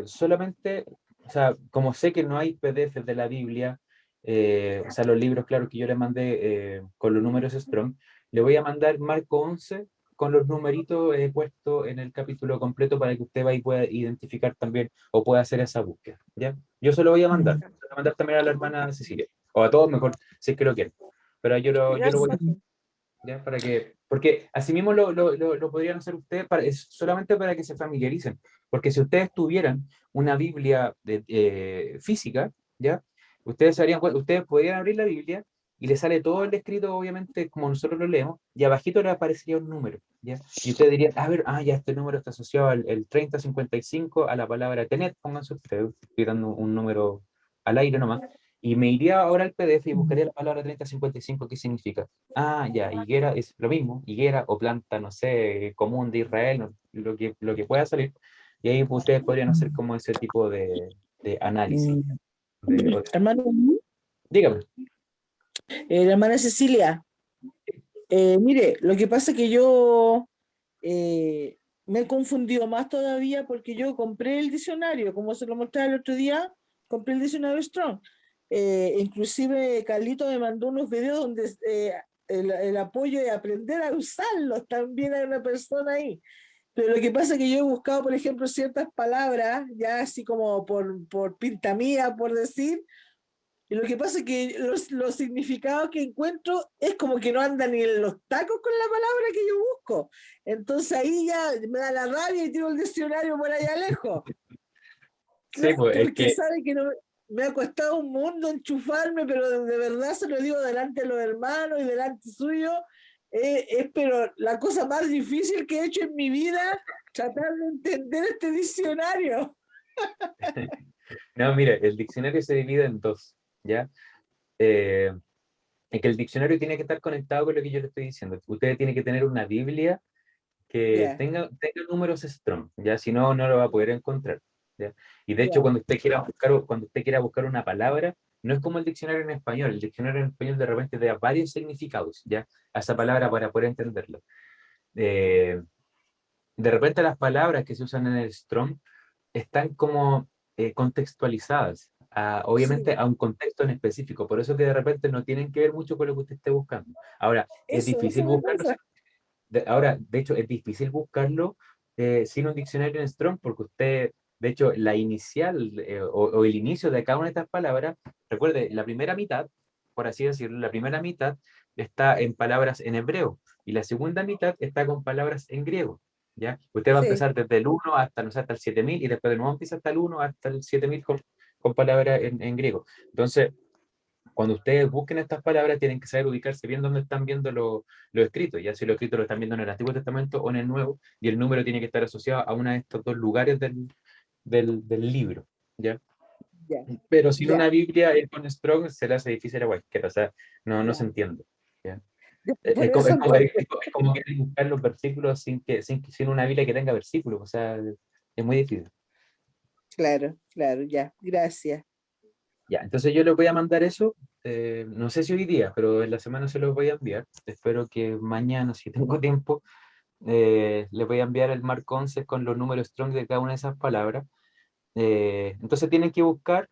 solamente, o sea, como sé que no hay PDFs de la Biblia, o sea, los libros, claro, que yo le mandé con los números Strong, le voy a mandar Marco 11 con los numeritos puestos en el capítulo completo para que usted vaya y pueda identificar también o pueda hacer esa búsqueda, ¿ya? Yo se lo voy a mandar. Se lo voy a mandar también a la hermana Cecilia, o a todos mejor, si es que lo quieren. Pero yo lo voy a... Gracias. ¿Ya? Porque así mismo lo podrían hacer ustedes es solamente para que se familiaricen. Porque si ustedes tuvieran una Biblia física, ¿ya? Ustedes podrían abrir la Biblia y le sale todo el escrito, obviamente, como nosotros lo leemos, y abajito le aparecería un número, ¿ya? Y usted diría, a ver, ya este número está asociado al el 3055 a la palabra tener, pónganse ustedes, estoy dando un número al aire nomás, y me iría ahora al PDF y buscaría la palabra 3055, ¿qué significa? Ya, higuera es lo mismo, higuera o planta, no sé, común de Israel, lo que pueda salir, y ahí ustedes podrían hacer como ese tipo de análisis. Mm. De- Hermano, dígame. la hermana Cecilia, mire, lo que pasa es que yo me he confundido más todavía porque yo compré el diccionario, como se lo mostraba el otro día, compré el diccionario Strong. Inclusive Carlito me mandó unos videos donde el apoyo de aprender a usarlos, también hay una persona ahí. Pero lo que pasa es que yo he buscado, por ejemplo, ciertas palabras, ya así como por pinta mía, por decir, y lo que pasa es que los significados que encuentro es como que no andan ni en los tacos con la palabra que yo busco. Entonces ahí ya me da la rabia y tiro el diccionario por allá lejos. Sí, pues es Porque que, sabe que no, me ha costado un mundo enchufarme, pero de verdad se lo digo delante de los hermanos y delante suyo. Es pero la cosa más difícil que he hecho en mi vida, tratar de entender este diccionario. no, mire, el diccionario se divide en dos, ¿ya? Eh, es que el diccionario tiene que estar conectado con lo que yo le estoy diciendo. Usted tiene que tener una Biblia que Ya, tenga números strong, ¿ya? Si no, no lo va a poder encontrar, ¿ya? Y de hecho, ya, cuando usted quiera buscar una palabra, no es como el diccionario en español. El diccionario en español de repente da varios significados, ¿ya? A esa palabra para poder entenderla. Eh, de repente las palabras que se usan en el strong están como contextualizadas, obviamente sí, a un contexto en específico, por eso que de repente no tienen que ver mucho con lo que usted esté buscando. Ahora, es eso difícil me buscarlo, pasa. ahora, de hecho, es difícil buscarlo sin un diccionario en Strong, porque usted, de hecho, la inicial o el inicio de cada una de estas palabras, recuerde, la primera mitad, por así decirlo, la primera mitad está en palabras en hebreo y la segunda mitad está con palabras en griego. ¿Ya? Usted va a Sí, empezar desde el 1 hasta, no sé, hasta el 7000 y después de nuevo empieza hasta el 1 hasta el 7000 con palabras en griego. Entonces, cuando ustedes busquen estas palabras, tienen que saber ubicarse bien dónde están viendo lo escrito, ya si lo escrito lo están viendo en el Antiguo Testamento o en el Nuevo, y el número tiene que estar asociado a uno de estos dos lugares del libro, ¿ya? ya, Pero sin ya, una Biblia con Strong se le hace difícil a cualquiera, o sea, no se ya. entiende, ¿ya? Por eso entonces, Es como querer buscar los versículos sin una Biblia que tenga versículos, o sea, es muy difícil. claro, claro, ya, gracias. Ya, entonces yo les voy a mandar eso, no sé si hoy día, pero en la semana se los voy a enviar. Espero que mañana, si tengo tiempo, les voy a enviar el Mark 11 con los números strong de cada una de esas palabras. Entonces tienen que buscar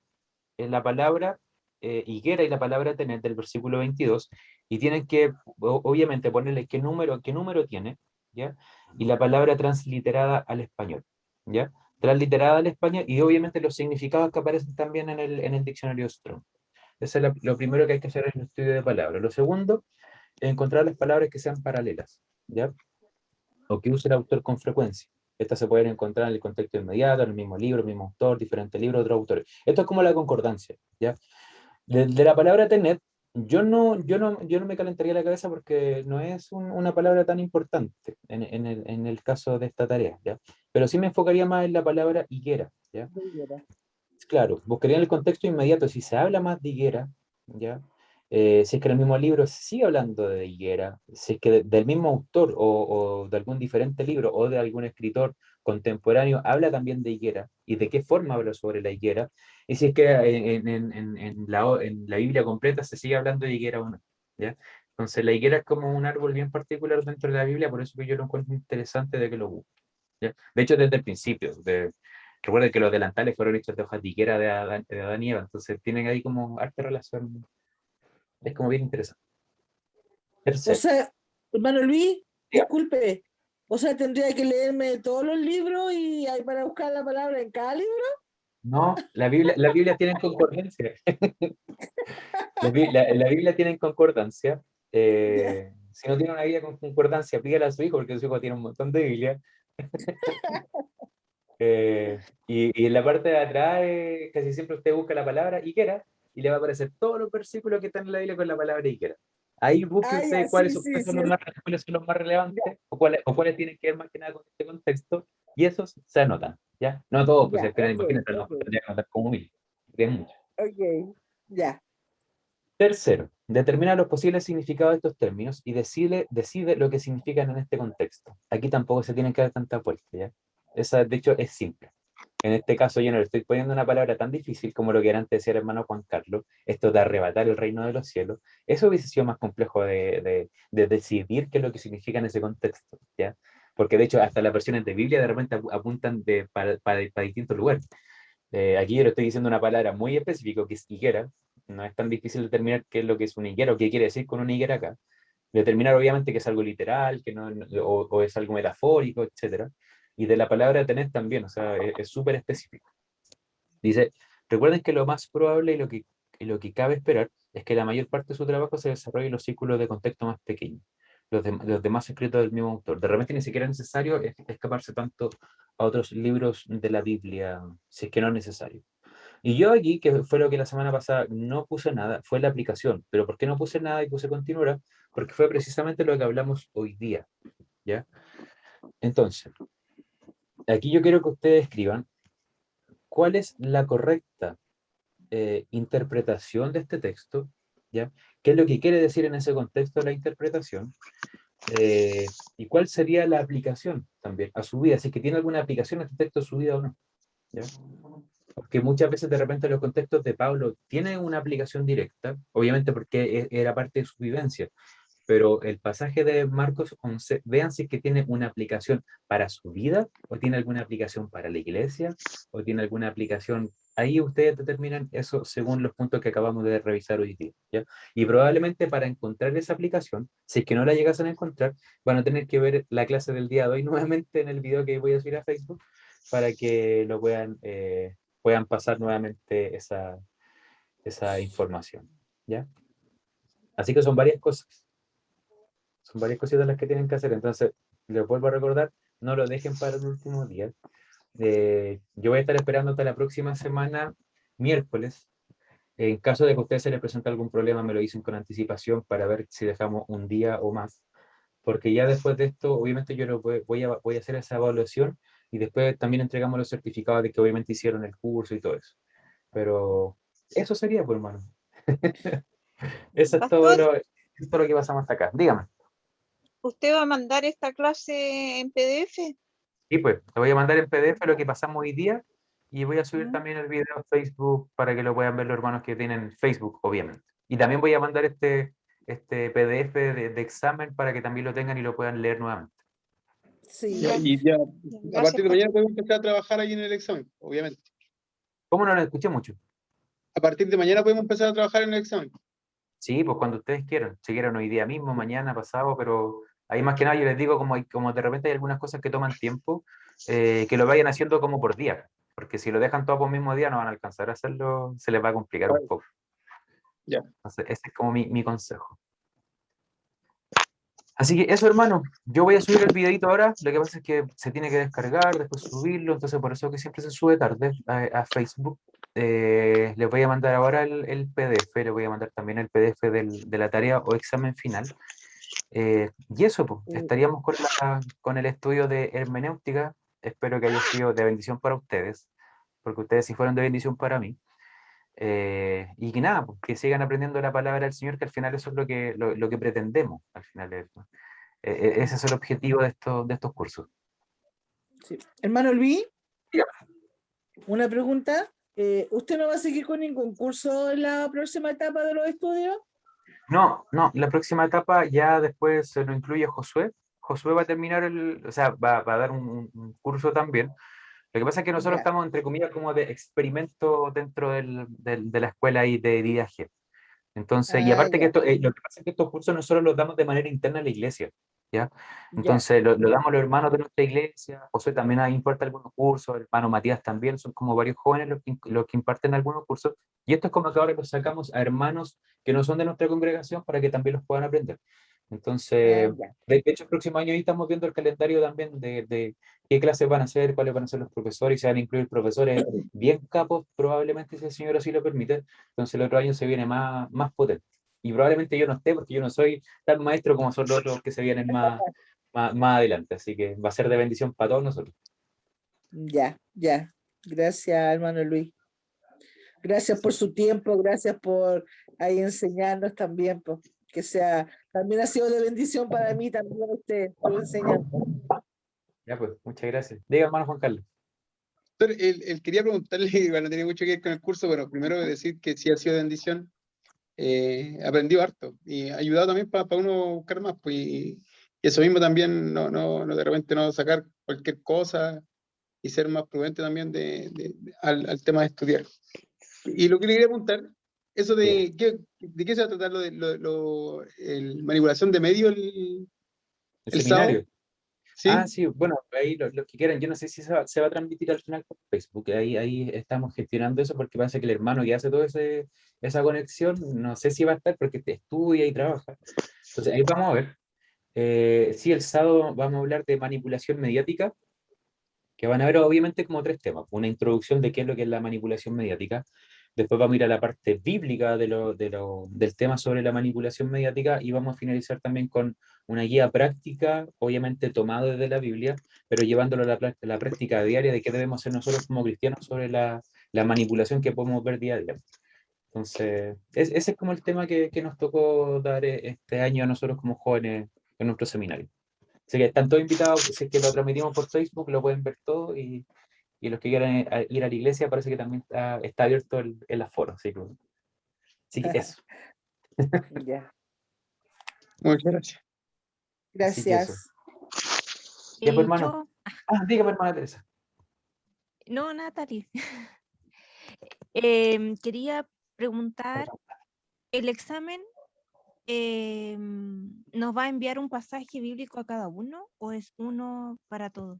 la palabra higuera y la palabra tener del versículo 22 y tienen que, obviamente, ponerle qué número tiene, ¿ya? Y la palabra transliterada al español, ¿ya? Transliterada al español y obviamente los significados que aparecen también en el diccionario Strong. Eso es lo primero que hay que hacer en el estudio de palabras. Lo segundo es encontrar las palabras que sean paralelas, ¿ya? O que use el autor con frecuencia. Estas se pueden encontrar en el contexto inmediato, en el mismo libro, el mismo autor, diferentes libros, otros autores. Esto es como la concordancia, ¿ya? De la palabra tener, yo no me calentaría la cabeza porque no es una palabra tan importante en el caso de esta tarea, ¿ya? Pero sí me enfocaría más en la palabra higuera, ¿ya? Claro, buscaría en el contexto inmediato, si se habla más de higuera, ¿ya? Si es que en el mismo libro se sigue hablando de higuera, si es que del mismo autor o de algún diferente libro o de algún escritor contemporáneo habla también de higuera y de qué forma habla sobre la higuera, y si es que en la Biblia completa se sigue hablando de higuera o no, ¿ya? Entonces la higuera es como un árbol bien particular dentro de la Biblia, por eso que yo lo encuentro interesante de que lo busque, ¿ya? De hecho, desde el principio, recuerden que los delantales fueron hechos de hojas de higuera de Adán y Eva, entonces tienen ahí como harta relación, es como bien interesante. O Tercero, sea, hermano Luis, ya, disculpe, o sea, tendría que leerme todos los libros y hay para buscar la palabra en cada libro. no, la Biblia tiene concordancia, la Biblia tiene concordancia, Ya, si no tiene una Biblia con concordancia, pídala a su hijo, porque su hijo tiene un montón de Biblia, y en la parte de atrás casi siempre usted busca la palabra higuera, y le va a aparecer todos los versículos que están en la Biblia con la palabra higuera. Ahí busque Ah, usted ya, cuáles sí, son, sí, cuáles son sí. cuáles son los más relevantes o cuáles tienen que ver más que nada con este contexto, y esos se anotan, ¿ya? No todos, pues Ya, al final, ok, imagínate, a lo ok, mejor tendría que anotar como 1000, que es mucho. ok, ya. Tercero, determina los posibles significados de estos términos y decide lo que significan en este contexto. Aquí tampoco se tienen que dar tanta vuelta, ¿ya? Esa, de hecho, es simple. En este caso, yo no le estoy poniendo una palabra tan difícil como lo que era antes decía el hermano Juan Carlos, esto de arrebatar el reino de los cielos. Eso hubiese sido más complejo de decidir qué es lo que significa en ese contexto, ¿ya? Porque de hecho, hasta las versiones de Biblia de repente apuntan para distintos lugares. Aquí yo le estoy diciendo una palabra muy específica, que es higuera. No es tan difícil determinar qué es lo que es una higuera o qué quiere decir con una higuera acá. Determinar obviamente que es algo literal, que o es algo metafórico, etc. Y de la palabra tener también, o sea, es súper específico. Dice, recuerden que lo más probable y lo que cabe esperar es que la mayor parte de su trabajo se desarrolle en los círculos de contexto más pequeños, los demás escritos del mismo autor. De repente ni siquiera es necesario escaparse tanto a otros libros de la Biblia, si es que no es necesario. Y yo aquí, que fue lo que la semana pasada no puse nada, fue la aplicación. Pero ¿por qué no puse nada y puse continuará? Porque fue precisamente lo que hablamos hoy día, ¿ya? Entonces, aquí yo quiero que ustedes escriban cuál es la correcta interpretación de este texto, ¿ya? ¿Qué es lo que quiere decir en ese contexto la interpretación? ¿Y cuál sería la aplicación también a su vida? Si es que tiene alguna aplicación a este texto a su vida o no, ¿ya? Porque muchas veces de repente los contextos de Pablo tienen una aplicación directa, obviamente porque era parte de su vivencia, pero el pasaje de Marcos 11, vean si es que tiene una aplicación para su vida, o tiene alguna aplicación para la iglesia, o tiene alguna aplicación, ahí ustedes determinan eso según los puntos que acabamos de revisar hoy día, ¿ya? Y probablemente para encontrar esa aplicación, si es que no la llegasen a encontrar, van a tener que ver la clase del día de hoy nuevamente en el video que voy a subir a Facebook, para que lo puedan pasar nuevamente esa información, ¿ya? Así que son varias cosas. Son varias cositas las que tienen que hacer. Entonces, les vuelvo a recordar, no lo dejen para el último día. Yo voy a estar esperando hasta la próxima semana, miércoles. En caso de que a ustedes se les presente algún problema, me lo dicen con anticipación para ver si dejamos un día o más. Porque ya después de esto, obviamente yo voy a hacer esa evaluación y después también entregamos los certificados de que obviamente hicieron el curso y todo eso. Pero eso sería, pues, hermano. Eso es todo Pastor, lo que pasamos hasta acá. Dígame. ¿usted va a mandar esta clase en PDF? Y pues, te voy a mandar en PDF lo que pasamos hoy día y voy a subir ¿Mm? también el video a Facebook para que lo puedan ver los hermanos que tienen Facebook, obviamente. Y también voy a mandar este PDF de examen para que también lo tengan y lo puedan leer nuevamente. Sí. Ya, Ya, y ya, a gracias, partir de pastor. mañana podemos empezar a trabajar ahí en el examen, obviamente. ¿Cómo no lo escuché mucho? A partir de mañana podemos empezar a trabajar en el examen. Sí, pues cuando ustedes quieran. Si quieren hoy día mismo, mañana, pasado, pero ahí más que nada yo les digo como de repente hay algunas cosas que toman tiempo, que lo vayan haciendo como por día. Porque si lo dejan todo por el mismo día no van a alcanzar a hacerlo, se les va a complicar un poco. Ya. Entonces, ese es como mi consejo. Así que eso, hermano, yo voy a subir el videito ahora, lo que pasa es que se tiene que descargar, después subirlo, entonces por eso que siempre se sube tarde a Facebook. Les voy a mandar ahora el PDF, les voy a mandar también el PDF de la tarea o examen final. Y eso, pues, estaríamos con el estudio de hermenéutica. Espero que haya sido de bendición para ustedes, porque ustedes sí fueron de bendición para mí. Y que nada, pues, que sigan aprendiendo la palabra del Señor, que al final eso es lo que pretendemos, al final ese es el objetivo de estos cursos. Sí. Hermano Luis, una pregunta. ¿Usted no va a seguir con ningún curso en la próxima etapa de los estudios? No, la próxima etapa ya después se lo incluye Josué. Josué va a terminar o sea, va a dar un curso también. Lo que pasa es que nosotros Ya. estamos, entre comillas, como de experimento dentro de la escuela y de viaje. Entonces, y Ah, aparte que ya, lo que pasa es que estos cursos nosotros los damos de manera interna a la iglesia, ¿ya? ya. Entonces, lo damos a los hermanos de nuestra iglesia, José también imparte algunos cursos, el hermano Matías también, son como varios jóvenes los que imparten algunos cursos, y esto es como que ahora los sacamos a hermanos que no son de nuestra congregación para que también los puedan aprender. Entonces, ya. de hecho, el próximo año ahí estamos viendo el calendario también de qué clases van a ser, cuáles van a ser los profesores, y se van a incluir profesores bien capos, probablemente, si el señor así lo permite. Entonces, el otro año se viene más potente. Y probablemente yo no esté, porque yo no soy tan maestro como son los otros que se vienen más adelante. Así que va a ser de bendición para todos nosotros. Ya, ya. Gracias, hermano Luis. Gracias por su tiempo, gracias por ahí enseñarnos también, pues, que sea, también ha sido de bendición para mí también usted, su enseñanza. Ya, pues, muchas gracias. Diga, hermano Juan Carlos. Doctor, él quería preguntarle, igual no tiene mucho que ver con el curso, pero primero decir que sí ha sido de bendición. Aprendió harto y ha ayudado también para uno buscar más, pues, y eso mismo también, no de repente no sacar cualquier cosa y ser más prudente también al tema de estudiar. Y lo que le quería preguntar, eso de qué se va a tratar el manipulación de medio El el sábado, seminario. ¿sí? Ah, sí, bueno, ahí los que quieran. Yo no sé si se va a transmitir al final por Facebook. Ahí estamos gestionando eso porque parece que el hermano que hace toda esa conexión, no sé si va a estar porque estudia y trabaja. Entonces, ahí vamos a ver. Sí, el sábado vamos a hablar de manipulación mediática, que van a haber obviamente como tres temas. Una introducción de qué es lo que es la manipulación mediática. Después vamos a ir a la parte bíblica del tema sobre la manipulación mediática y vamos a finalizar también con una guía práctica, obviamente tomada desde la Biblia, pero llevándolo a la práctica diaria de qué debemos hacer nosotros como cristianos sobre la manipulación que podemos ver día a día. Entonces, ese es como el tema que nos tocó dar este año a nosotros como jóvenes en nuestro seminario. Así que están todos invitados, si es que lo transmitimos por Facebook, lo pueden ver todo y los que quieran ir a la iglesia parece que también está abierto el aforo. Así que eso. Ya, Muchas gracias. Así que eso. gracias. Ya, pues, hermano. Yo, Dígame, hermana Teresa. no, Natalie, quería preguntar, ¿el examen nos va a enviar un pasaje bíblico a cada uno o es uno para todos?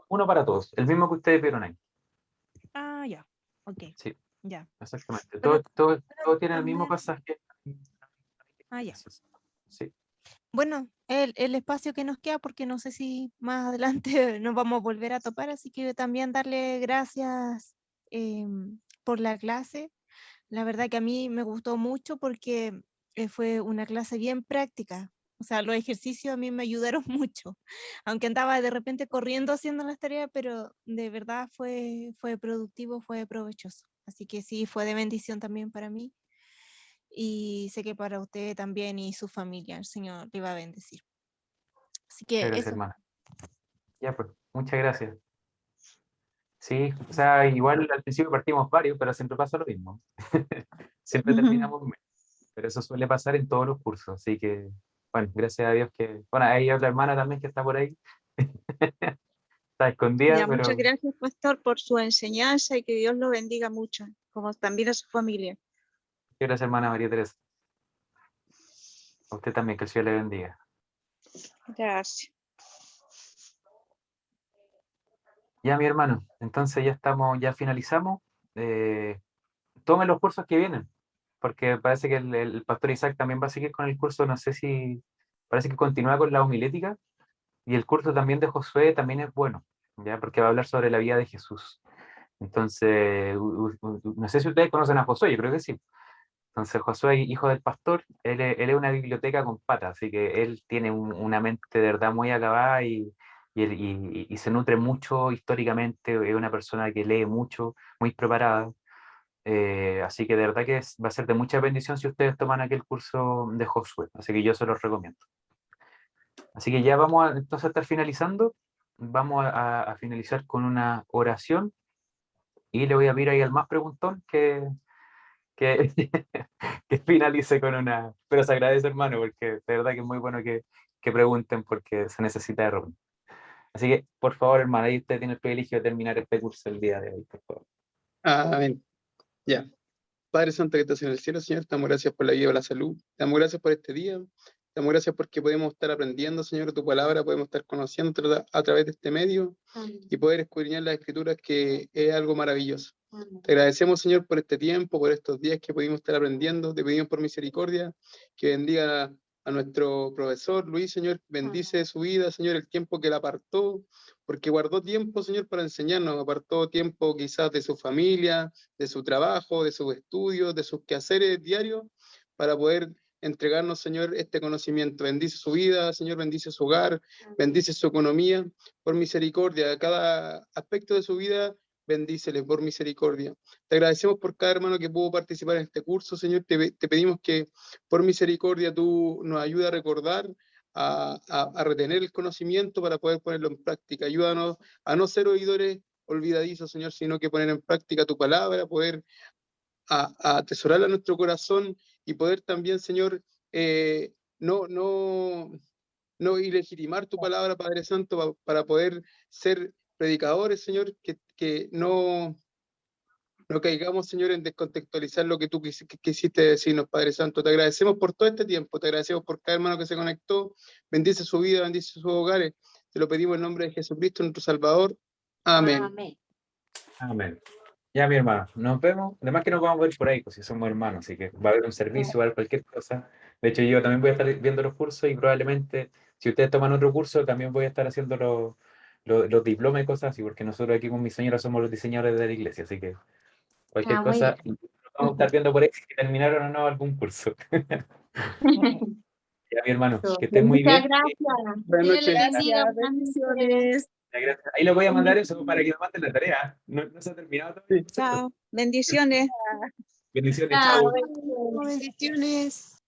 Uno para todos, el mismo que ustedes vieron ahí. Ah, ya, ok, Sí, ya. exactamente. Solo- Todos tienen el mismo también, pasaje. ah, ya. Sí. Bueno, el espacio que nos queda, porque no sé si más adelante nos vamos a volver a topar, así que también darle gracias por la clase. La verdad que a mí me gustó mucho porque fue una clase bien práctica. O sea, los ejercicios a mí me ayudaron mucho, aunque andaba de repente corriendo haciendo las tareas, pero de verdad fue productivo, fue provechoso. Así que sí, fue de bendición también para mí. Y sé que para usted también y su familia, el Señor le va a bendecir. Así Muchas que gracias, eso. hermana. Ya, pues, muchas gracias. Sí, o sea, igual al principio partimos varios, pero siempre pasa lo mismo. Siempre terminamos menos. Pero eso suele pasar en todos los cursos. Así que, bueno, gracias a Dios que. Bueno, ahí hay otra hermana también que está por ahí. Está escondida, Ya, muchas pero. gracias, pastor, por su enseñanza y que Dios lo bendiga mucho, como también a su familia. Gracias, hermana María Teresa. A usted también, que el Señor le bendiga. Gracias. Ya, mi hermano, entonces ya finalizamos. Tomen los cursos que vienen, porque parece que el pastor Isaac también va a seguir con el curso, no sé si, parece que continúa con la homilética, y el curso también de Josué también es bueno, ya, porque va a hablar sobre la vida de Jesús. Entonces, no sé si ustedes conocen a Josué, yo creo que sí. Entonces, Josué, hijo del pastor, él es una biblioteca con patas, así que él tiene una mente de verdad muy acabada y se nutre mucho históricamente, es una persona que lee mucho, muy preparada. Así que de verdad que va a ser de mucha bendición si ustedes toman aquel curso de Josué, así que yo se los recomiendo. Así que ya vamos entonces a estar finalizando, vamos a finalizar con una oración y le voy a pedir ahí al más preguntón que, que finalice con una. Pero se agradece, hermano, porque de verdad que es muy bueno que pregunten porque se necesita de repente. Así que, por favor, hermano, ahí usted tiene el privilegio de terminar este curso el día de hoy, por favor. Amén. Ya. Padre Santo que estás en el cielo, Señor, te damos gracias por la vida y la salud. Te damos gracias por este día. Te damos gracias porque podemos estar aprendiendo, Señor, tu palabra, podemos estar conociendo a través de este medio y poder escudriñar las escrituras, que es algo maravilloso. Te agradecemos, Señor, por este tiempo, por estos días que pudimos estar aprendiendo. Te pedimos por misericordia que bendiga a nuestro profesor Luis, Señor, bendice su vida, Señor, el tiempo que él apartó, porque guardó tiempo, Señor, para enseñarnos, apartó tiempo quizás de su familia, de su trabajo, de sus estudios, de sus quehaceres diarios, para poder entregarnos, Señor, este conocimiento. Bendice su vida, Señor, bendice su hogar, bendice su economía, por misericordia, cada aspecto de su vida, bendícele por misericordia. Te agradecemos por cada hermano que pudo participar en este curso, Señor, te pedimos que por misericordia tú nos ayudes a recordar, a retener el conocimiento para poder ponerlo en práctica. Ayúdanos a no ser oidores olvidadizos, Señor, sino que poner en práctica tu palabra, poder a atesorarla en nuestro corazón y poder también, Señor, no ilegitimar tu palabra, Padre Santo, para poder ser predicadores, Señor, que no caigamos, Señor, en descontextualizar lo que tú quisiste decirnos, Padre Santo. Te agradecemos por todo este tiempo, te agradecemos por cada hermano que se conectó. Bendice su vida, bendice sus hogares. Te lo pedimos en nombre de Jesucristo, nuestro Salvador. Amén. Amén. Amén. Ya, mi hermano, nos vemos. Además que nos vamos a ver por ahí, pues si somos hermanos, así que va a haber un servicio, va a haber cualquier cosa. De hecho, yo también voy a estar viendo los cursos y probablemente, si ustedes toman otro curso, también voy a estar haciendo los diplomas y cosas así, porque nosotros aquí con mi señora somos los diseñadores de la iglesia, así que cualquier Ah, muy cosa, vamos a estar viendo por ahí si terminaron o no algún curso. Ya, mi hermano, que estén muy Muchas bien. gracias. Buenas Dios le noches. bendiga. Gracias, bendiciones. Gracias. Ahí les voy a mandar eso para que me manden la tarea. No se ha terminado todavía. Chao. Bendiciones. Bendiciones, Chao. chao. Bendiciones. Bendiciones.